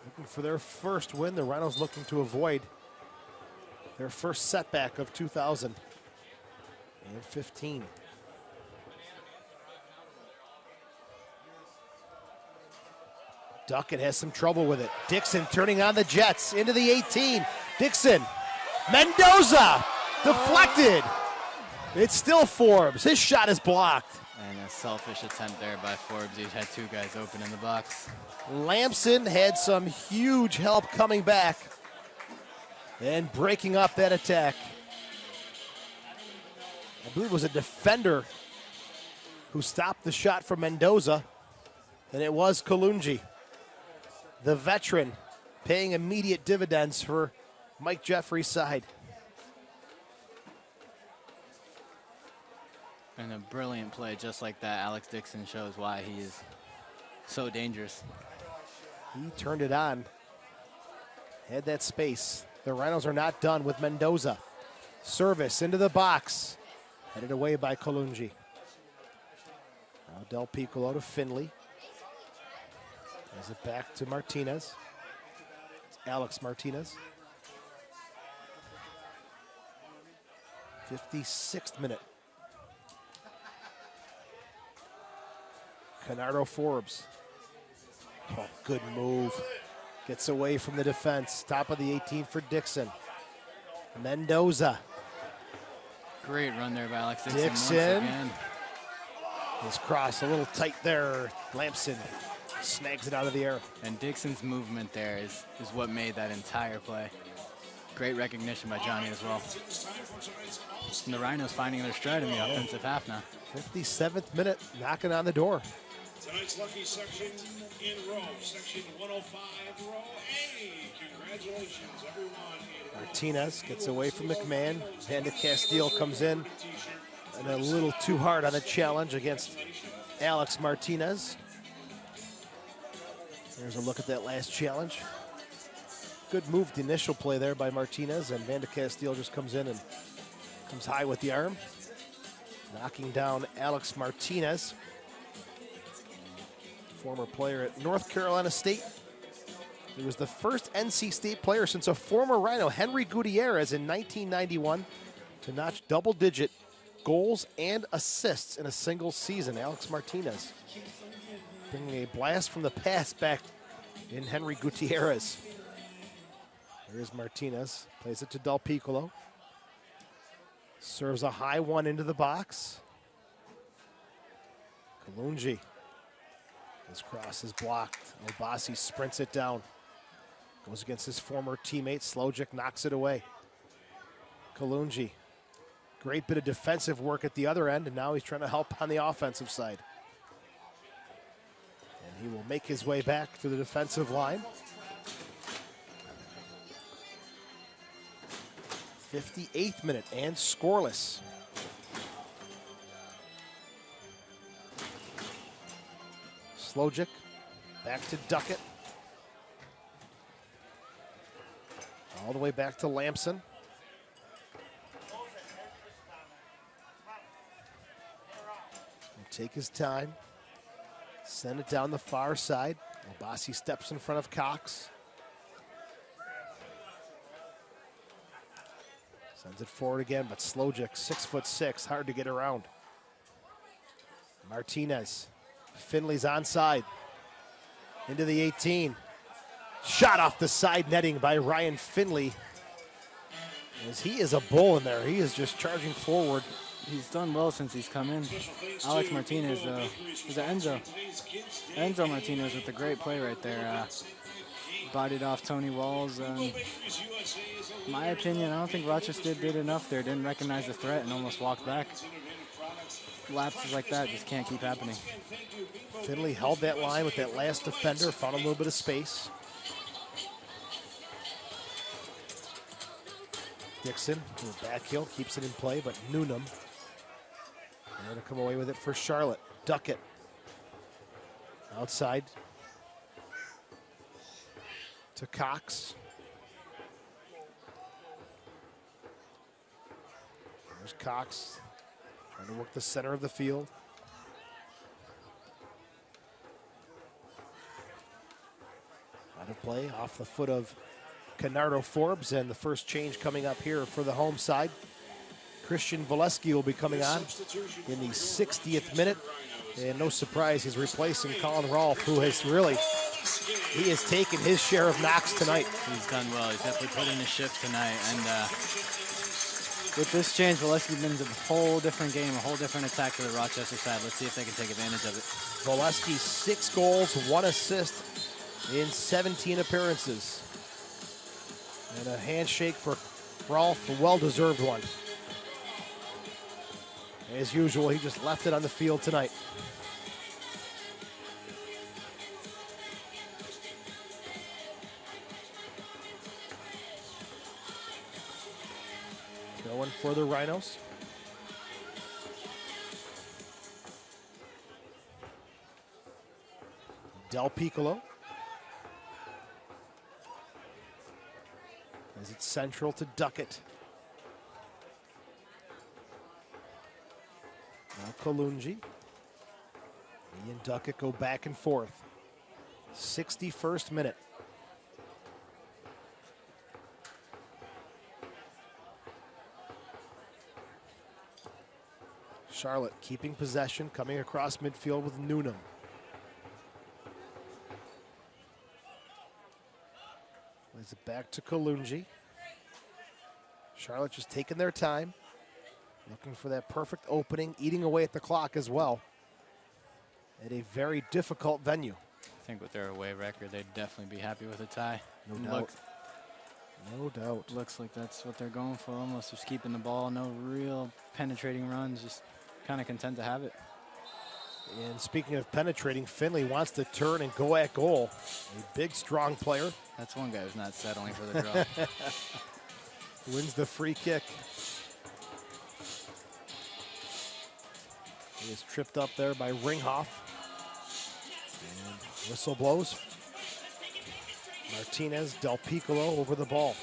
Looking for their first win. The Rhinos looking to avoid their first setback of 2015. Duckett has some trouble with it. Dixon turning on the Jets into the 18. Dixon. Mendoza deflected. It's still Forbes. His shot is blocked. And a selfish attempt there by Forbes. He had 2 guys open in the box. Lamson had some huge help coming back and breaking up that attack. I believe it was a defender who stopped the shot from Mendoza, and it was Kalungi, the veteran, paying immediate dividends for Mike Jeffrey's side. And a brilliant play just like that. Alex Dixon shows why he is so dangerous. He turned it on. Had that space. The Rhinos are not done with Mendoza. Service into the box. Headed away by Kalungi. Now Del Piccolo to Finley. Gives it back to Martinez. It's Alex Martinez. 56th minute. Canardo Forbes. Oh, good move. Gets away from the defense. Top of the 18 for Dixon. Mendoza. Great run there by Alex Dixon. Dixon. Once again. His cross a little tight there. Lampson snags it out of the air. And Dixon's movement there is what made that entire play. Great recognition by Johnny as well. And the Rhinos finding their stride in the offensive half now. 57th minute, knocking on the door. Tonight's lucky section in row, section 105, row A. Congratulations, everyone. Martinez gets away from McMahon. Van de Castile comes in and a little too hard on the challenge against Alex Martinez. There's a look at that last challenge. Good move, the initial play there by Martinez, and Van de Castile just comes in and comes high with the arm, knocking down Alex Martinez, former player at North Carolina State. He was the first NC State player since a former Rhino, Henry Gutierrez, in 1991 to notch double-digit goals and assists in a single season. Alex Martinez bringing a blast from the past back in Henry Gutierrez. Here's Martinez, plays it to Del Piccolo. Serves a high one into the box. Kalungi. His cross is blocked. Obasi sprints it down. Goes against his former teammate. Slojic knocks it away. Kalungi. Great bit of defensive work at the other end, and now he's trying to help on the offensive side. And he will make his way back to the defensive line. 58th minute and scoreless. Slojic back to Duckett. All the way back to Lampson. He'll take his time. Send it down the far side. Obasi steps in front of Cox. Sends it forward again, but Slojic, 6'6", hard to get around. Martinez. Finley's onside. Into the 18. Shot off the side netting by Ryan Finley. As he is a bull in there. He is just charging forward. He's done well since he's come in. Alex Martinez, though, is Enzo. Enzo Martinez with a great play right there. Bodied off Tony Walls. In my opinion, I don't think Rochester did enough there. Didn't recognize the threat and almost walked back. Lapses like that just can't keep happening. Finley held that line with that last defender, found a little bit of space. Dixon, back heel, keeps it in play, but Noonan there to come away with it for Charlotte. Duckett outside to Cox. There's Cox trying to work the center of the field. Out of play, off the foot of Canardo Forbes, and the first change coming up here for the home side. Christian Valesky will be coming on in the 60th minute. And no surprise, he's replacing Colin Rolfe, who has he has taken his share of knocks tonight. He's done well. He's definitely put in his shift tonight. And with this change, Valesky brings a whole different game, a whole different attack to the Rochester side. Let's see if they can take advantage of it. Valesky, 6 goals, 1 assist in 17 appearances. And a handshake for Rolfe, a well-deserved one. As usual, he just left it on the field tonight. Going for the Rhinos. Del Piccolo. As it's central to Duckett. Now Kalungi. He and Duckett go back and forth. 61st minute. Charlotte keeping possession, coming across midfield with Noonan. Plays it back to Kalungi. Charlotte just taking their time, looking for that perfect opening, eating away at the clock as well, at a very difficult venue. I think with their away record, they'd definitely be happy with a tie. No doubt. No doubt. Looks like that's what they're going for, almost just keeping the ball. No real penetrating runs, just kind of content to have it. And speaking of penetrating, Finley wants to turn and go at goal. A big, strong player. That's one guy who's not settling for the draw. Wins the free kick. He is tripped up there by Ringhoff. And whistle blows. Martinez, Del Piccolo over the ball.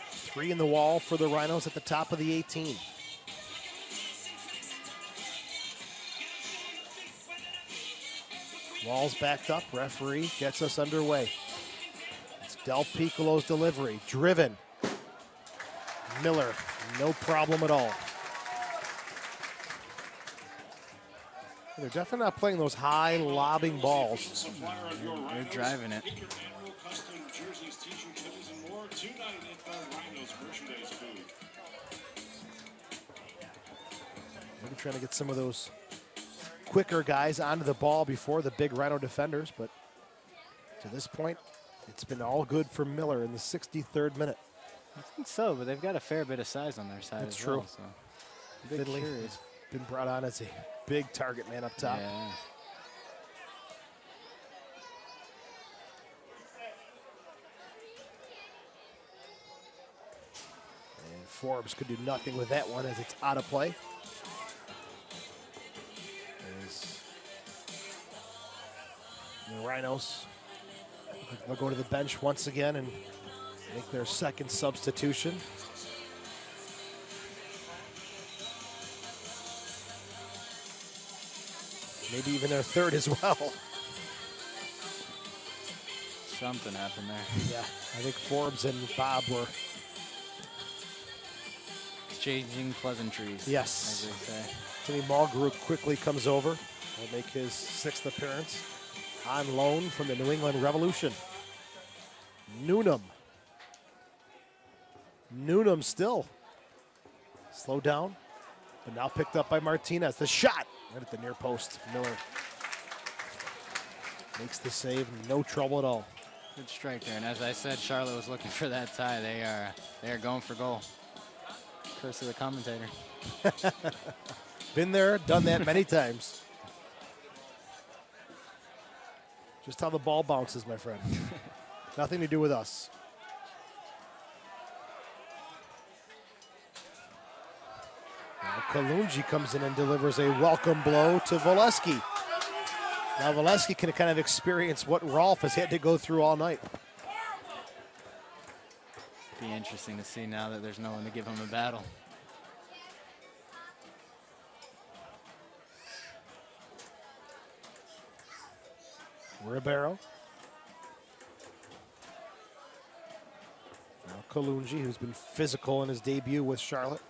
3 in the wall for the Rhinos at the top of the 18. Wall's backed up. Referee gets us underway. It's Del Piccolo's delivery. Driven. Miller, no problem at all. They're definitely not playing those high lobbing balls. They're driving it. Maybe trying to get some of those quicker guys onto the ball before the big Rhino defenders, but to this point, it's been all good for Miller in the 63rd minute. I think so, but they've got a fair bit of size on their side. That's as true. Well, so. Finley has been brought on as a big target man up top. Yeah. And Forbes could do nothing with that one as it's out of play. As the Rhinos, they'll go to the bench once again and make their second substitution. Maybe even their third as well. Something happened there. Yeah, I think Forbes and Bob were exchanging pleasantries. Yes. As they say. Timmy Mulgrew quickly comes over. He'll make his 6th appearance on loan from the New England Revolution. Noonan still slow down, but now picked up by Martinez. The shot right at the near post. Miller makes the save, no trouble at all. Good strike there, and as I said, Charlotte was looking for that tie. They are going for goal. Curse of the commentator. Been there, done that many times. Just how the ball bounces, my friend. Nothing to do with us. Now Kalungi comes in and delivers a welcome blow to Volesky. Now Volesky can kind of experience what Rolf has had to go through all night. Be interesting to see now that there's no one to give him a battle. Ribeiro. Now Kalungi, who's been physical in his debut with Charlotte.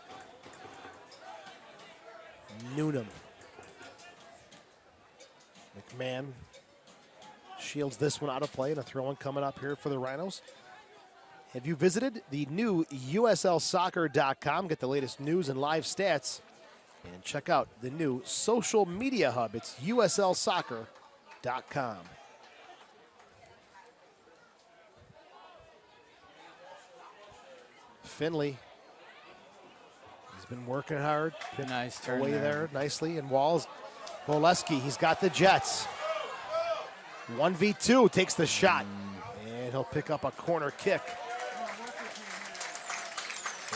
Noonan. McMahon shields this one out of play, and a throw-in coming up here for the Rhinos. Have you visited the new USLsoccer.com? Get the latest news and live stats. And check out the new social media hub. It's USLsoccer.com. Finley has been working hard. Nice turn away there nicely. And Walls, Volesky, he's got the Jets. 1v2, takes the shot. And he'll pick up a corner kick.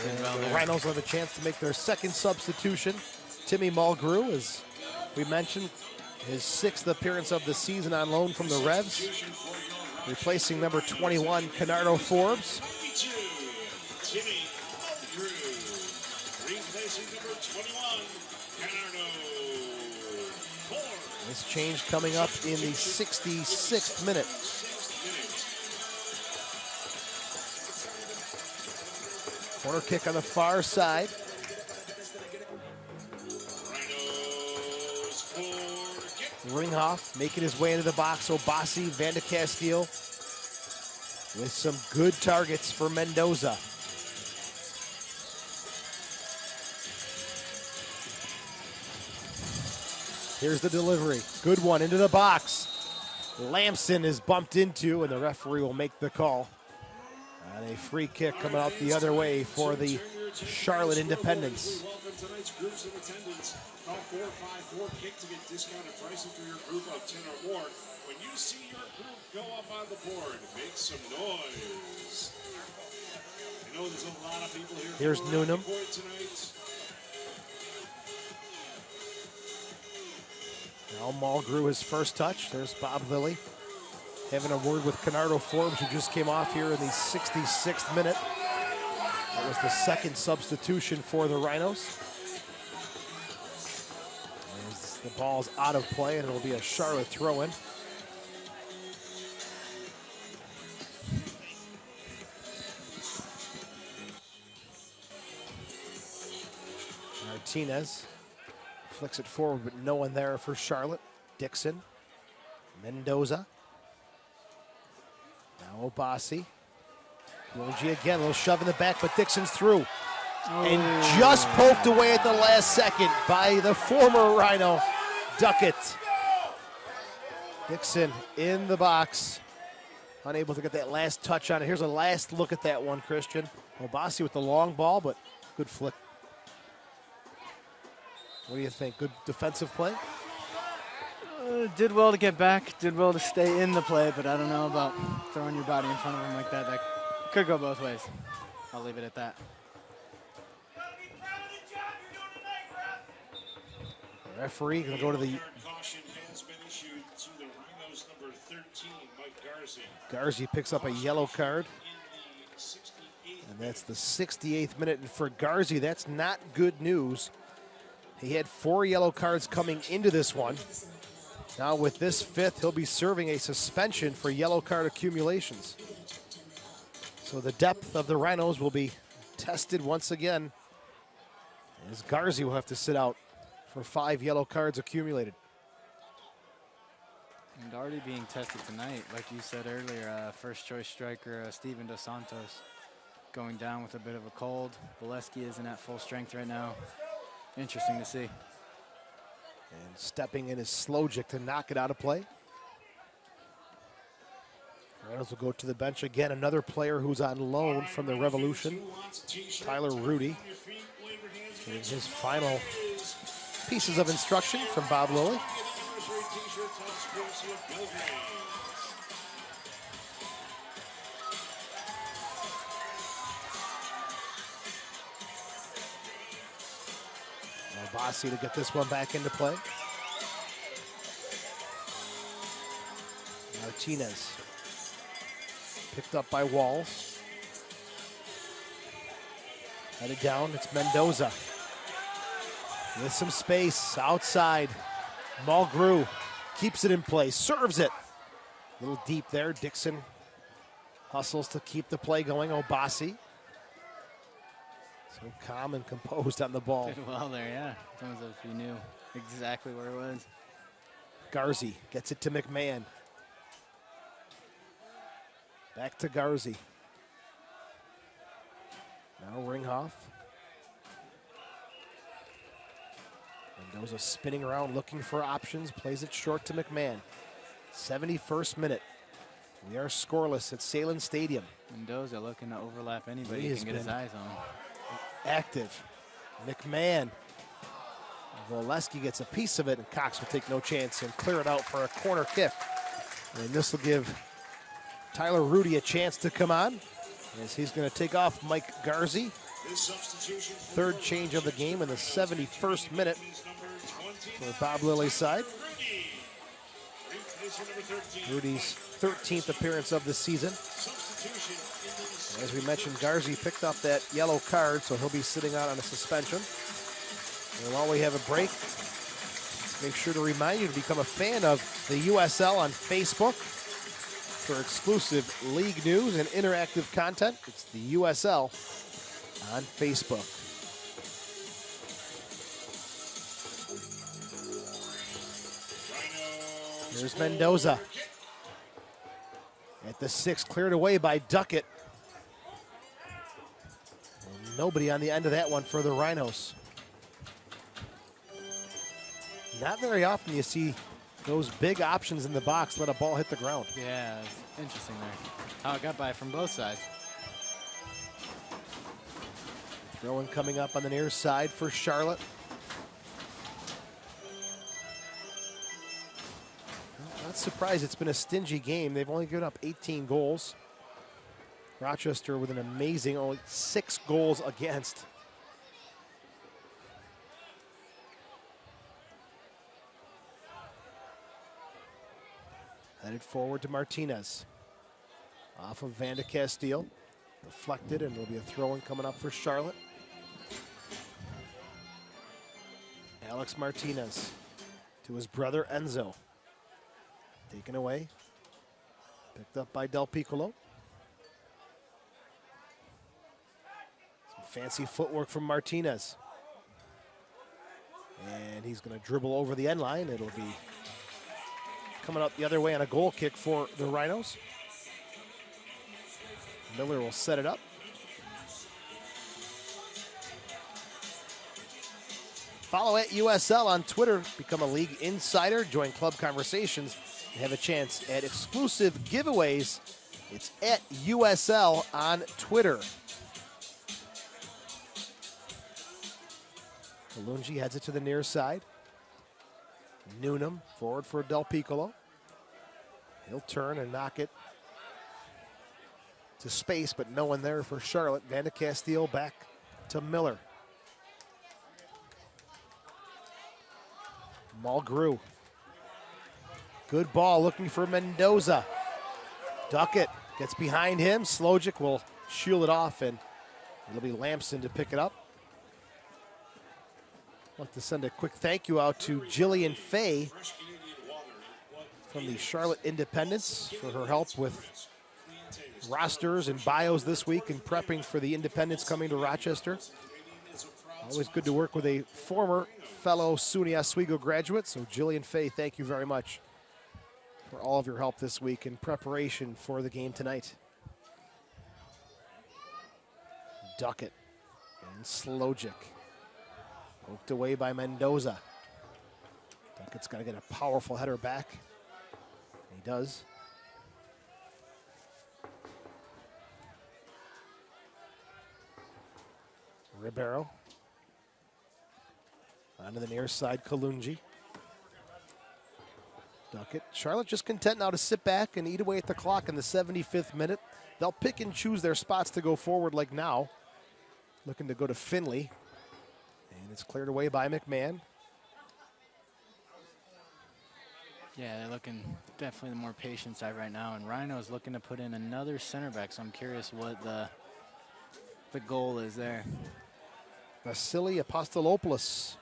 And the Rhinos will have a chance to make their second substitution. Timmy Mulgrew is we mentioned, his 6th appearance of the season on loan from the Revs, replacing number 21, Canardo Forbes. 22, Timmy Drew. Replacing number 21, Canardo Forbes. This change coming up in the 66th minute. Corner kick on the far side. Rhinos corner kick. Ringhoff making his way into the box. Obasi, Van de Castile with some good targets for Mendoza. Here's the delivery. Good one into the box. Lamson is bumped into, and the referee will make the call. And a free kick coming out the other way for the Charlotte Independents. Welcome tonight's groups in attendance. Call 454 kick to get discounted pricing for your group of 10 or more. When you see your group go up on the board, make some noise. I know there's a lot of people here. Here's Noonan. Tonight. Now Mulgrew his first touch. There's Bob Lilly having a word with Canardo Forbes, who just came off here in the 66th minute. That was the second substitution for the Rhinos. As the ball's out of play, and it'll be a Charlotte throw-in. Martinez flicks it forward, but no one there for Charlotte. Dixon, Mendoza. Now Obasi. Logie again, a little shove in the back, but Dixon's through. And just poked away at the last second by the former Rhino, Duckett. Dixon in the box, unable to get that last touch on it. Here's a last look at that one, Christian. Obasi with the long ball, but good flick. What do you think? Good defensive play? Did well to get back, did well to stay in the play, but I don't know about throwing your body in front of him like that. That could go both ways. I'll leave it at that. The referee going to go to the... Caution has been issued to the Rhinos number 13, Mike Garza. Garza picks up a yellow card. In the 68th. And that's the 68th minute. And for Garza, that's not good news. He had 4 yellow cards coming into this one. Now with this 5th, he'll be serving a suspension for yellow card accumulations. So the depth of the Rhinos will be tested once again, as Garza will have to sit out for 5 yellow cards accumulated. And already being tested tonight, like you said earlier, first choice striker Steven Dos Santos going down with a bit of a cold. Bolesky isn't at full strength right now. Interesting to see. And stepping in is Slojic to knock it out of play. Reynolds will go to the bench again. Another player who's on loan from the Revolution, Tyler Rudy, getting his final pieces of instruction from Bob Lilly. Obasi to get this one back into play. Martinez picked up by Walls. Headed down, it's Mendoza. With some space outside. Mulgrew keeps it in place, serves it. A little deep there. Dixon hustles to keep the play going. Obasi. So calm and composed on the ball. Did well there, yeah. It's almost as if he knew exactly where it was. Garza gets it to McMahon. Back to Garza. Now Ringhoff. Mendoza spinning around looking for options. Plays it short to McMahon. 71st minute. We are scoreless at Salem Stadium. Mendoza looking to overlap anybody He he has can get his been eyes on. Active. McMahon. Volesky gets a piece of it, and Cox will take no chance and clear it out for a corner kick. And this will give Tyler Rudy a chance to come on, as he's going to take off Mike Garza. Third change of the game in the 71st minute. for Bob Lilly's side. Rudy's 13th appearance of the season. As we mentioned, Garzi picked up that yellow card, so he'll be sitting out on a suspension. And while we have a break, make sure to remind you to become a fan of the USL on Facebook for exclusive league news and interactive content. It's the USL on Facebook. Here's Mendoza. At the 6, cleared away by Duckett. And nobody on the end of that one for the Rhinos. Not very often you see those big options in the box let a ball hit the ground. Yeah, it's interesting there. How it got by from both sides. Throw-in coming up on the near side for Charlotte. Not surprised it's been a stingy game. They've only given up 18 goals. Rochester with an amazing only 6 goals against. Headed forward to Martinez. Off of Van de Castile. Deflected, and there'll be a throw-in coming up for Charlotte. Alex Martinez to his brother Enzo. Taken away. Picked up by Del Piccolo. Some fancy footwork from Martinez. And he's going to dribble over the end line. It'll be coming up the other way on a goal kick for the Rhinos. Miller will set it up. Follow at USL on Twitter. Become a league insider. Join club conversations. And have a chance at exclusive giveaways. It's at USL on Twitter. Kalungi heads it to the near side. Newnham forward for Del Piccolo. He'll turn and knock it to space, but no one there for Charlotte. Van de Castile back to Miller. Mulgrew. Good ball looking for Mendoza. Duckett gets behind him. Slojic will shield it off, and it'll be Lamson to pick it up. I'd like to send a quick thank you out to Jillian Fay from the Charlotte Independents for her help with rosters and bios this week and prepping for the Independents coming to Rochester. Always good to work with a former fellow SUNY Oswego graduate. So Jillian Fay, thank you very much for all of your help this week in preparation for the game tonight. Duckett and Slojic. Poked away by Mendoza. Duckett's got to get a powerful header back. He does. Ribeiro. Onto the near side, Kalungi. Duckett. Charlotte just content now to sit back and eat away at the clock in the 75th minute. They'll pick and choose their spots to go forward like now. Looking to go to Finley. And it's cleared away by McMahon. Yeah, they're looking definitely the more patient side right now. And Rhino's looking to put in another center back, so I'm curious what the goal is there. Vasily Apostolopoulos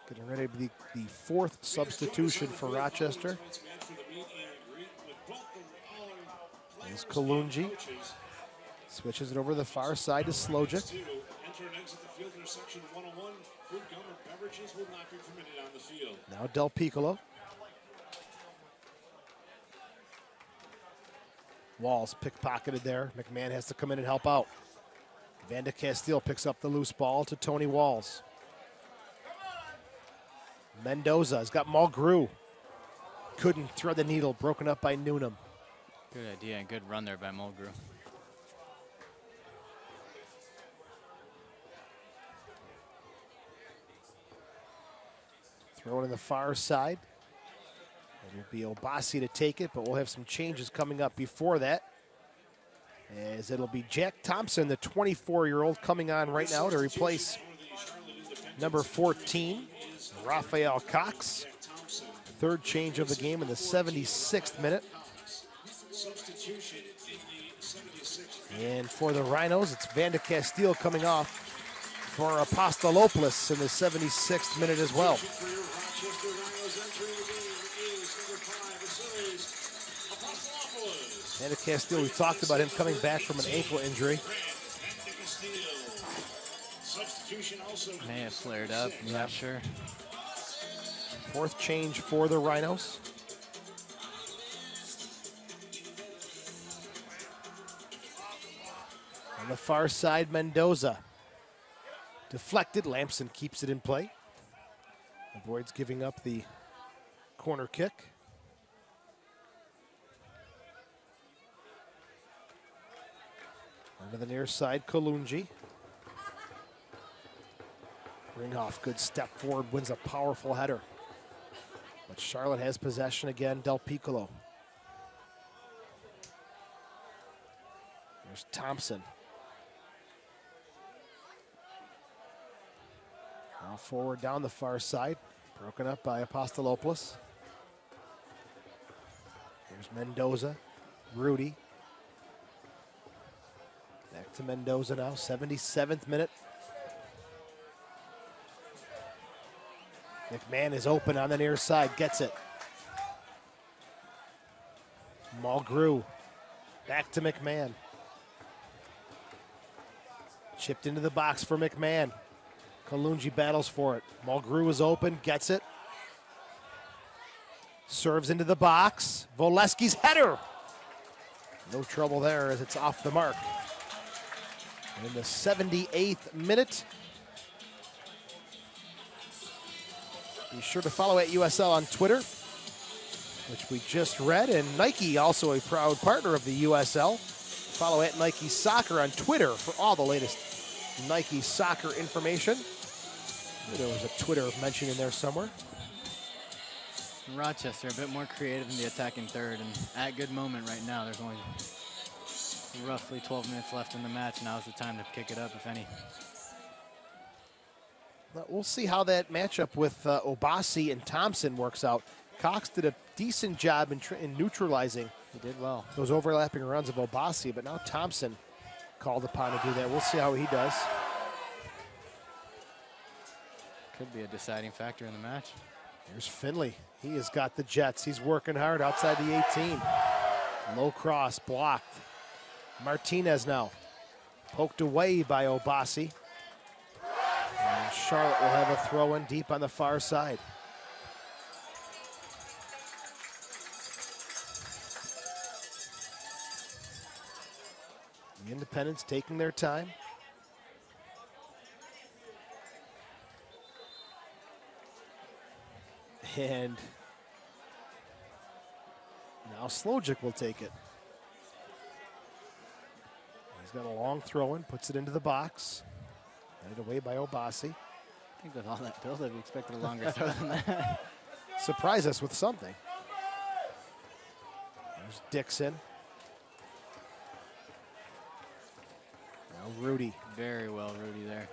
getting ready to be the 4th substitution for Rochester. There's Kalungi. Switches it over the far side to Slojic. Now Del Piccolo. Walls pickpocketed there. McMahon has to come in and help out. Van de Castile picks up the loose ball to Tony Walls. Mendoza has got Mulgrew. Couldn't thread the needle, broken up by Newnham. Good idea and good run there by Mulgrew. Throw it in the far side. It'll be Obasi to take it, but we'll have some changes coming up before that. As it'll be Jack Thompson, the 24-year-old, coming on right now to replace number 14. Raphael Cox, third change of the game in the 76th minute. Substitution in the 76th. And for the Rhinos, it's Van de Castile coming off for Apostolopoulos in the 76th minute as well. For your Rochester Rhinos entering the game is number 5, Vasilis Apostolopoulos. Van de Castile, we talked about him coming back from an ankle injury. Substitution also. May have flared up, I'm not sure. Fourth change for the Rhinos. On the far side, Mendoza. Deflected, Lamson keeps it in play. Avoids giving up the corner kick. Onto the near side, Kalungi. Ringhoff, good step forward, wins a powerful header. But Charlotte has possession again, Del Piccolo. There's Thompson. Now forward down the far side, broken up by Apostolopoulos. Here's Mendoza, Rudy. Back to Mendoza now, 77th minute. McMahon is open on the near side, gets it. Mulgrew, back to McMahon. Chipped into the box for McMahon. Kalungi battles for it. Mulgrew is open, gets it. Serves into the box. Voleski's header. No trouble there as it's off the mark. In the 78th minute. Be sure to follow at USL on Twitter, which we just read, and Nike, also a proud partner of the USL. Follow at Nike Soccer on Twitter for all the latest Nike soccer information. There was a Twitter mention in there somewhere. Rochester a bit more creative in the attacking third, and at a good moment right now. There's only roughly 12 minutes left in the match. Now's the time to kick it up, if any. We'll see how that matchup with Obasi and Thompson works out. Cox did a decent job in neutralizing. He did well. Those overlapping runs of Obasi, but now Thompson called upon to do that. We'll see how he does. Could be a deciding factor in the match. Here's Finley. He has got the Jets. He's working hard outside the 18. Low cross, blocked. Martinez now. Poked away by Obasi. And Charlotte will have a throw in deep on the far side. The Independents taking their time. And now Slojic will take it. He's got a long throw in, puts it into the box. Headed away by Obasi. I think with all that build-up, you expected a longer throw than that. Surprise us with something. There's Dixon. Now Rudy. Very well, Rudy there.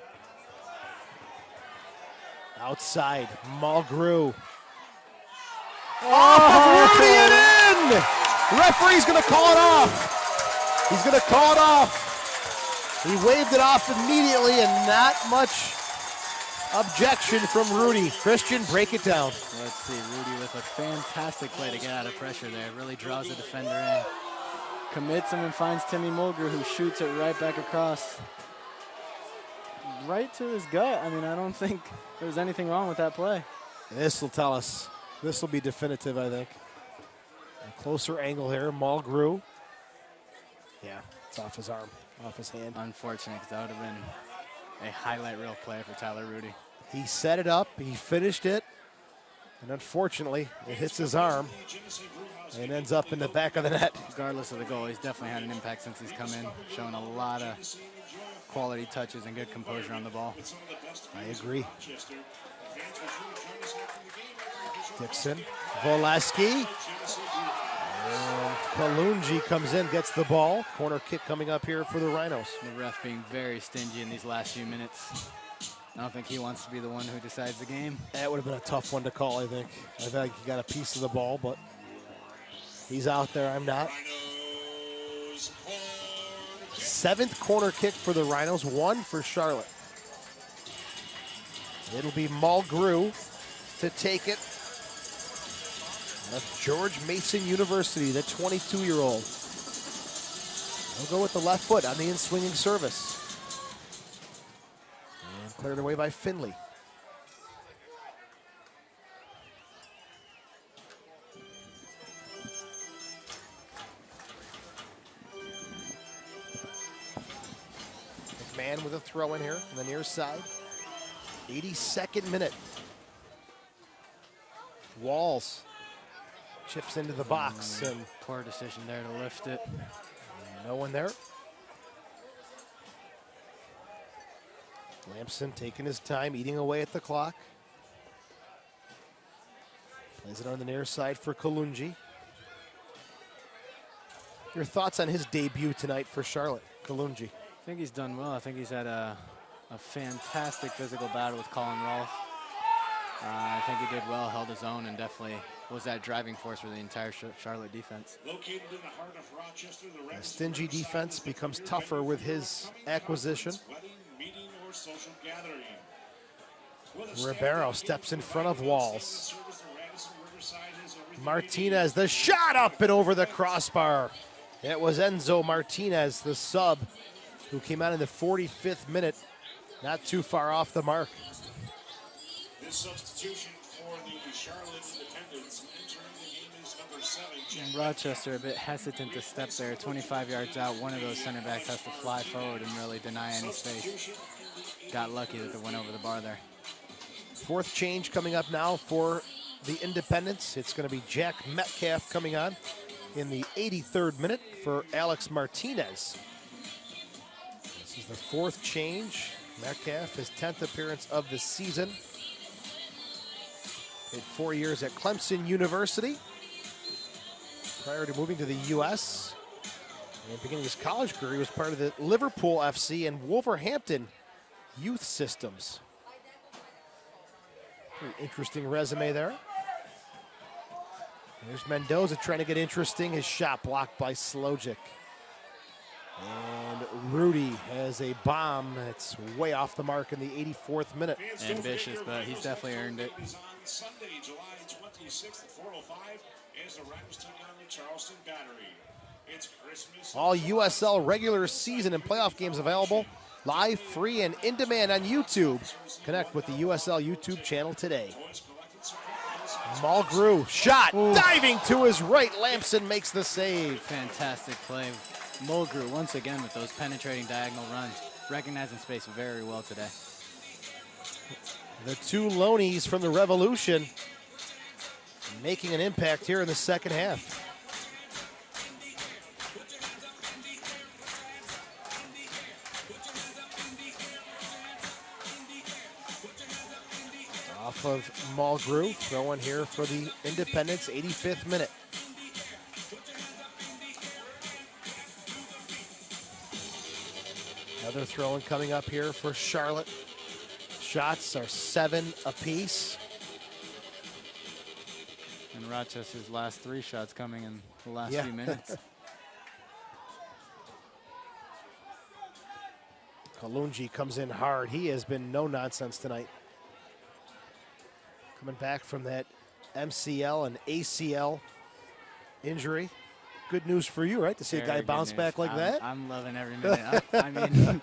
Outside, Mulgrew. Oh, Rudy it in! Referee's going to call it off. He's going to call it off. He waved it off immediately, and not much objection from Rudy. Christian, break it down. Let's see, Rudy with a fantastic play to get out of pressure there. Really draws the defender in. Commits him and finds Timmy Mulgrew, who shoots it right back across. Right to his gut. I mean, I don't think there was anything wrong with that play. This will tell us. This will be definitive, I think. A closer angle here, Mulgrew. Yeah, it's off his arm, off his hand. Unfortunate, because that would have been a highlight reel play for Tyler Rudy. He set it up, he finished it, and unfortunately, it hits his arm and ends up in the back of the net. Regardless of the goal, he's definitely had an impact since he's come in, showing a lot of quality touches and good composure on the ball. I agree. Dixon, Voleski, and Kalungi comes in, gets the ball. Corner kick coming up here for the Rhinos. The ref being very stingy in these last few minutes. I don't think he wants to be the one who decides the game. That would have been a tough one to call, I think. I think he got a piece of the ball, but he's out there. I'm not. Rhinos corner kick. 7th corner kick for the Rhinos, 1 for Charlotte. It'll be Mulgrew to take it. That's George Mason University, the 22-year-old. He'll go with the left foot on the in-swinging service. And cleared away by Finley. McMahon with a throw in here on the near side. 82nd minute. Walls chips into the box and Poor decision there to lift it. no one there. Lampson taking his time, eating away at the clock. Plays it on the near side for Kalungi. Your thoughts on his debut tonight for Charlotte, Kalungi? I think he's done well. I think he's had a fantastic physical battle with Colin Rolfe. I think he did well, held his own, and definitely was that driving force for the entire Charlotte defense. Located in the heart of Rochester, the The stingy defense becomes tougher with his acquisition. wedding, meeting, or social gathering. Ribeiro steps in front of Walls. Martinez, the shot up and over the crossbar. It was Enzo Martinez, the sub, who came out in the 45th minute, not too far off the mark. This substitution for the Charlotte Independents entering the game is number 7. And Rochester a bit hesitant to step there. 25 yards out, one of those center backs has to fly forward and really deny any space. Got lucky that they went over the bar there. 4th change coming up now for the Independents. It's going to be Jack Metcalf coming on in the 83rd minute for Alex Martinez. This is the 4th change. Metcalf, his 10th appearance of the season. Played 4 years at Clemson University prior to moving to the U.S. And beginning his college career, he was part of the Liverpool FC and Wolverhampton youth systems. Pretty interesting resume there. There's Mendoza trying to get interesting. His shot blocked by Slojic. And Rudy has a bomb that's way off the mark in the 84th minute. Ambitious, but he's definitely earned it. On Sunday, July 26th at 4:05, as the Rams take on the Charleston Battery. It's Christmas. All USL regular season and playoff games available live, free, and in demand on YouTube. Connect with the USL YouTube channel today. Mulgrew, shot, diving to his right. Lampson makes the save. Fantastic play. Mulgrew once again with those penetrating diagonal runs. Recognizing space very well today. The two Lonies from the Revolution making an impact here in the second half. Off of Mulgrew, throwing here for the Independents, 85th minute. Another throw-in coming up here for Charlotte. Shots are 7 apiece. And Rochester's last 3 shots coming in the last few minutes. Kalungi comes in hard. He has been no nonsense tonight. Coming back from that MCL and ACL injury. Good news for you, right? To see a guy bounce back like that. I'm loving every minute. I mean,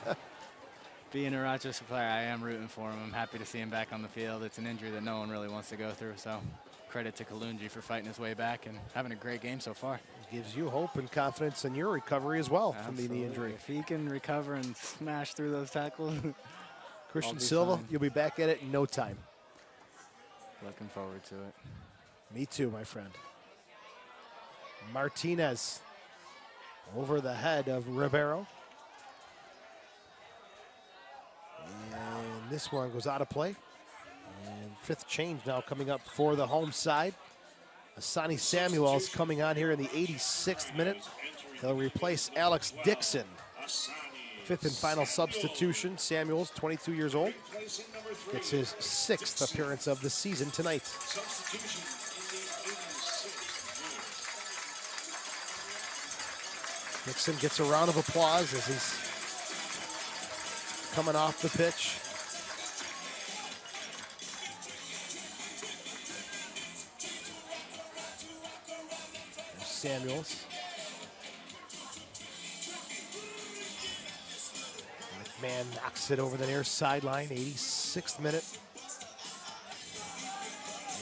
being a Rochester player, I am rooting for him. I'm happy to see him back on the field. It's an injury that no one really wants to go through. So credit to Kalungi for fighting his way back and having a great game so far. Gives you hope and confidence in your recovery as well from the knee injury. If he can recover and smash through those tackles. Christian Silva, fine. you'll be back at it in no time. Looking forward to it. Me too, my friend. Martinez over the head of Ribeiro. And this one goes out of play. And 5th change now coming up for the home side. Asani Samuel's coming on here in the 86th minute. He'll replace Alex Dixon. Fifth and final substitution. Samuels, 22 years old, gets his 6th appearance of the season tonight. Substitution in the 86th minute. Nixon gets a round of applause as he's coming off the pitch. There's Samuels. McMahon knocks it over the near sideline, 86th minute.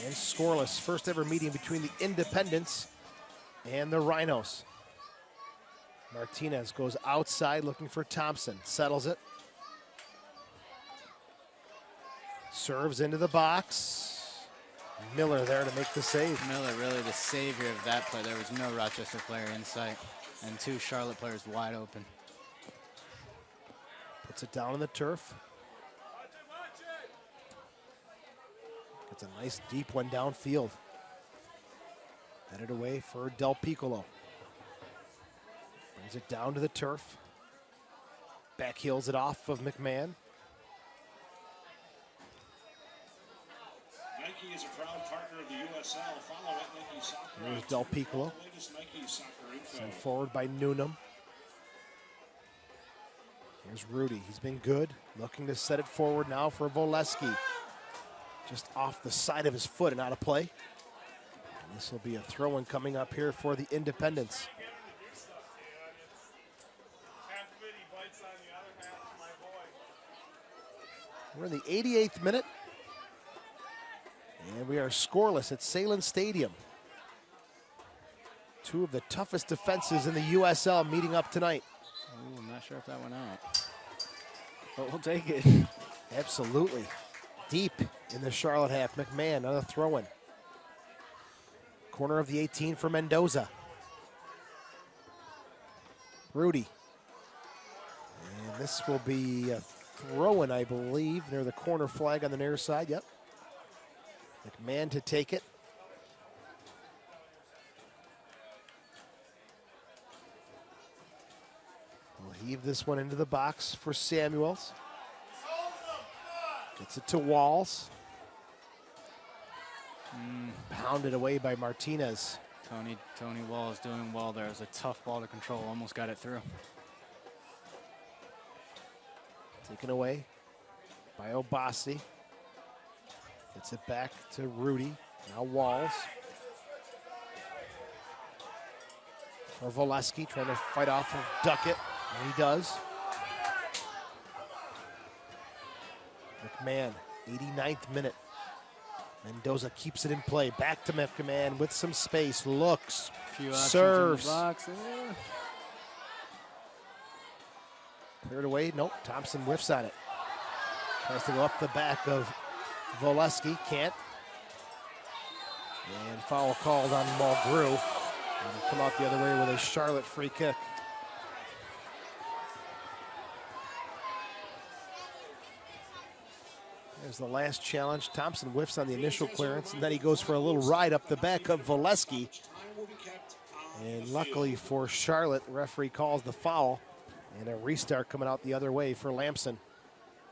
And scoreless, first ever meeting between the Independents and the Rhinos. Martinez goes outside looking for Thompson, settles it. Serves into the box. Miller there to make the save. Miller really the savior of that play. There was no Rochester player in sight and 2 Charlotte players wide open. Puts it down on the turf. Gets a nice deep one downfield. Headed away for Del Piccolo. Brings it down to the turf. Back heels it off of McMahon. Nike is a proud partner of the USL. Follow at Nike Soccer. There's Del Piccolo. The latest Nike Soccer info. Sent forward by Noonan. Here's Rudy. He's been good. Looking to set it forward now for Voleski. Just off the side of his foot and out of play. And this will be a throw-in coming up here for the Independents. We're in the 88th minute. And we are scoreless at Salem Stadium. 2 of the toughest defenses in the USL meeting up tonight. Ooh, I'm not sure if that went out, but we'll take it. Absolutely. Deep in the Charlotte half. McMahon, another throw-in. Corner of the 18 for Mendoza. Rudy. And this will be a throw-in, I believe, near the corner flag on the near side. Yep. McMahon to take it. We'll heave this one into the box for Samuels. Gets it to Walls. Pounded away by Martinez. Tony Wall is doing well there. It was a tough ball to control. Almost got it through. Taken away by Obasi. Gets it back to Rudy. Now Walls. For Voleski, trying to fight off of Duckett. And he does. McMahon, 89th minute. Mendoza keeps it in play. Back to McMahon with some space. Looks. Serves. Cleared away. Nope. Thompson whiffs on it. Tries to go up the back of Voleski. Can't. And foul called on Mulgrew. And he'll come out the other way with a Charlotte free kick. There's the last challenge. Thompson whiffs on the initial clearance, and then he goes for a little ride up the back of Voleski. And luckily for Charlotte, the referee calls the foul, and a restart coming out the other way for Lamson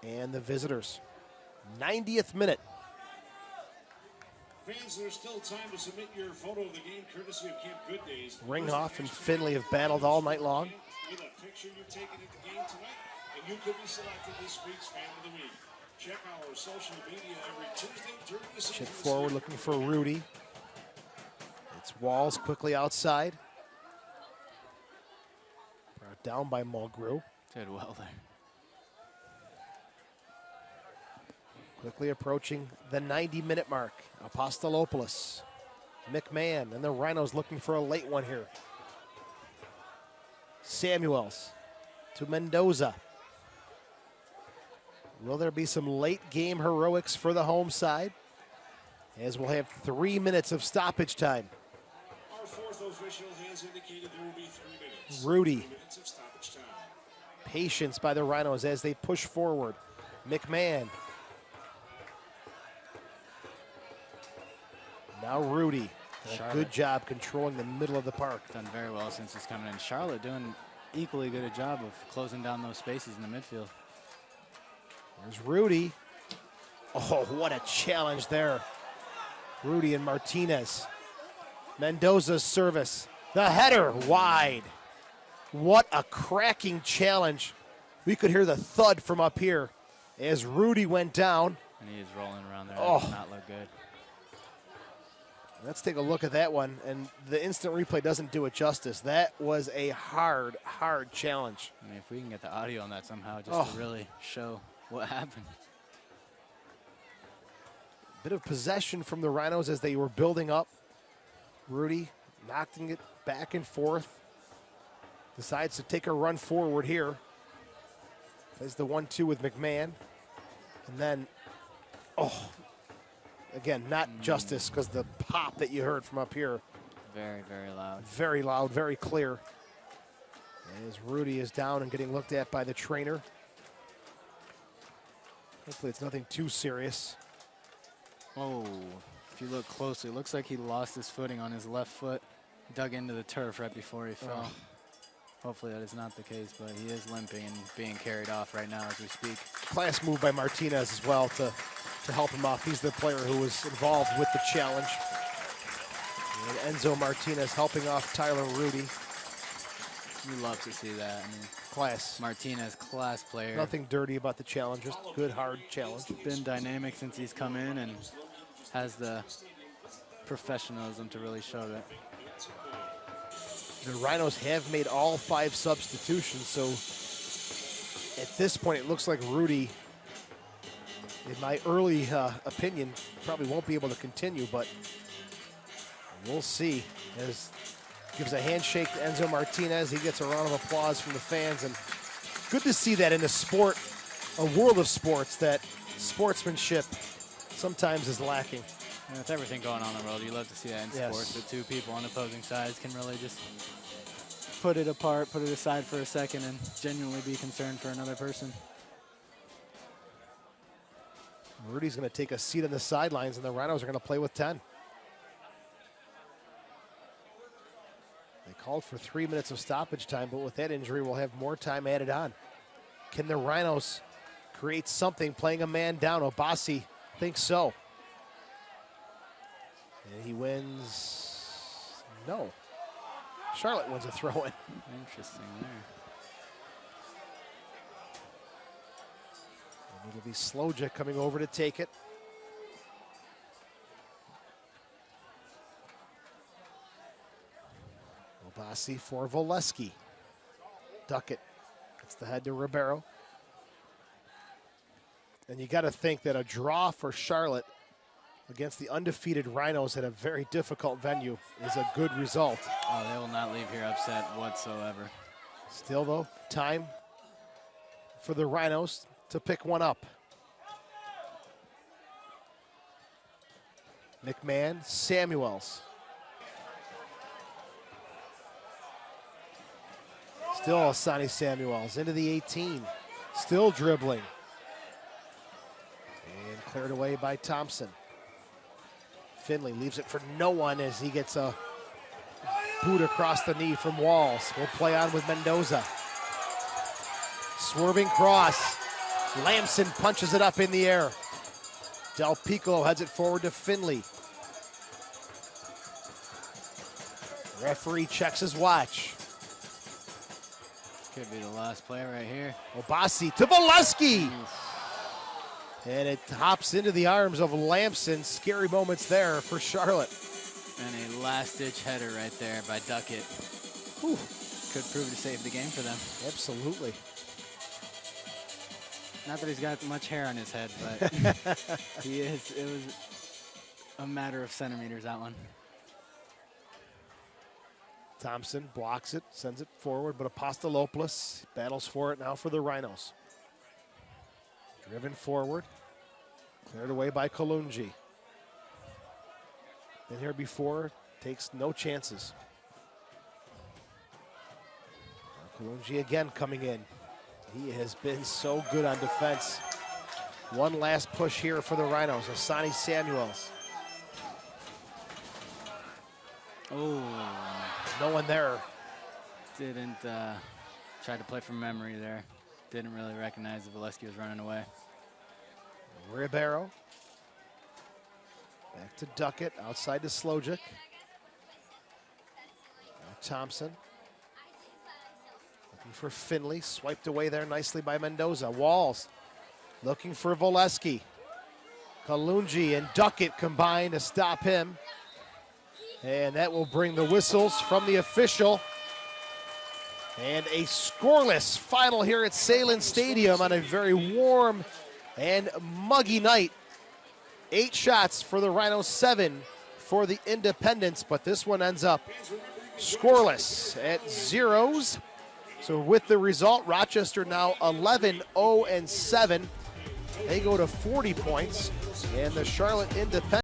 and the visitors. 90th minute. Fans, there's still time to submit your photo of the game courtesy of Camp Good Days. Ringhoff and Finley have battled all night long. With a picture you've taken at the game tonight, and you could be selected this week's Fan of the Week. Check our social media every Tuesday during the season. Chip forward looking for Rudy. It's Walls quickly outside. Brought down by Mulgrew. Did well there. Quickly approaching the 90-minute mark. Apostolopoulos. McMahon and the Rhinos looking for a late one here. Samuels to Mendoza. Will there be some late game heroics for the home side? As we'll have 3 minutes of stoppage time. Our fourth official has indicated there will be 3 minutes. Rudy. 3 minutes of stoppage time. Patience by the Rhinos as they push forward. McMahon. Now Rudy. A good job controlling the middle of the park. Done very well since he's coming in. Charlotte doing equally good a job of closing down those spaces in the midfield. There's Rudy. Oh, what a challenge there. Rudy and Martinez. Mendoza's service. The header wide. What a cracking challenge. We could hear the thud from up here as Rudy went down. And he is rolling around there. Oh. That does not look good. Let's take a look at that one, and the instant replay doesn't do it justice. That was a hard, hard challenge. I mean, if we can get the audio on that somehow just to really show what happened. Bit of possession from the Rhinos as they were building up. Rudy knocking it back and forth. Decides to take a run forward here. Plays the 1-2 with McMahon. And then, again, not justice because the pop that you heard from up here. Very, very loud. Very loud, very clear. As Rudy is down and getting looked at by the trainer. Hopefully it's nothing too serious. Oh, if you look closely, it looks like he lost his footing on his left foot, dug into the turf right before he fell. Hopefully that is not the case, but he is limping and being carried off right now as we speak. Class move by Martinez as well to help him off. He's the player who was involved with the challenge. And Enzo Martinez helping off Tyler Rudy. You love to see that. I mean, Class. Martinez, class player. Nothing dirty about the challenge, just good, hard challenge. Been dynamic since he's come in and has the professionalism to really show that. The Rhinos have made all 5 substitutions, so at this point it looks like Rudy, in my early opinion, probably won't be able to continue, but we'll see. As gives a handshake to Enzo Martinez, he gets a round of applause from the fans, and good to see that in a sport, a world of sports, that sportsmanship sometimes is lacking. And with everything going on in the world, you love to see that in Yes. sports. The two people on opposing sides can really just put it apart, put it aside for a second, and genuinely be concerned for another person. Rudy's going to take a seat on the sidelines, and the Rhinos are going to play with 10. They called for 3 minutes of stoppage time, but with that injury, we'll have more time added on. Can the Rhinos create something playing a man down? Obasi thinks so. And he wins. No. Charlotte wins a throw-in. Interesting there. And it'll be Sloja coming over to take it. Obasi for Voleski. Duckett. It's the head to Ribeiro. And you got to think that a draw for Charlotte against the undefeated Rhinos at a very difficult venue is a good result. Oh, they will not leave here upset whatsoever. Still, though, time for the Rhinos to pick one up. McMahon, Samuels. Still Asani Samuels into the 18. Still dribbling. And cleared away by Thompson. Finley leaves it for no one as he gets a boot across the knee from Walls. We'll play on with Mendoza. Swerving cross. Lamson punches it up in the air. Del Piccolo heads it forward to Finley. Referee checks his watch. Could be the last play right here. Obasi to Voleski. And it hops into the arms of Lamson. Scary moments there for Charlotte. And a last-ditch header right there by Duckett. Whew. Could prove to save the game for them. Absolutely. Not that he's got much hair on his head, but he is. It was a matter of centimeters, that one. Thompson blocks it, sends it forward, but Apostolopoulos battles for it now for the Rhinos. Driven forward, cleared away by Kalungi. Been here before, takes no chances. Kalungi again coming in. He has been so good on defense. One last push here for the Rhinos. Asani Samuels. Oh, No one there. didn't Tried to play from memory there. Didn't really recognize that Valesky was running away. Ribeiro. Back to Duckett, outside to Slojic. Now Thompson. Looking for Finley, swiped away there nicely by Mendoza. Walls looking for Valesky. Kalungi and Duckett combine to stop him. And that will bring the whistles from the official. And a scoreless final here at Salem Stadium on a very warm and muggy night. 8 shots for the Rhinos, 7 for the Independents, but this one ends up scoreless at 0s. So with the result, Rochester now 11-0-7. They go to 40 points, and the Charlotte Independents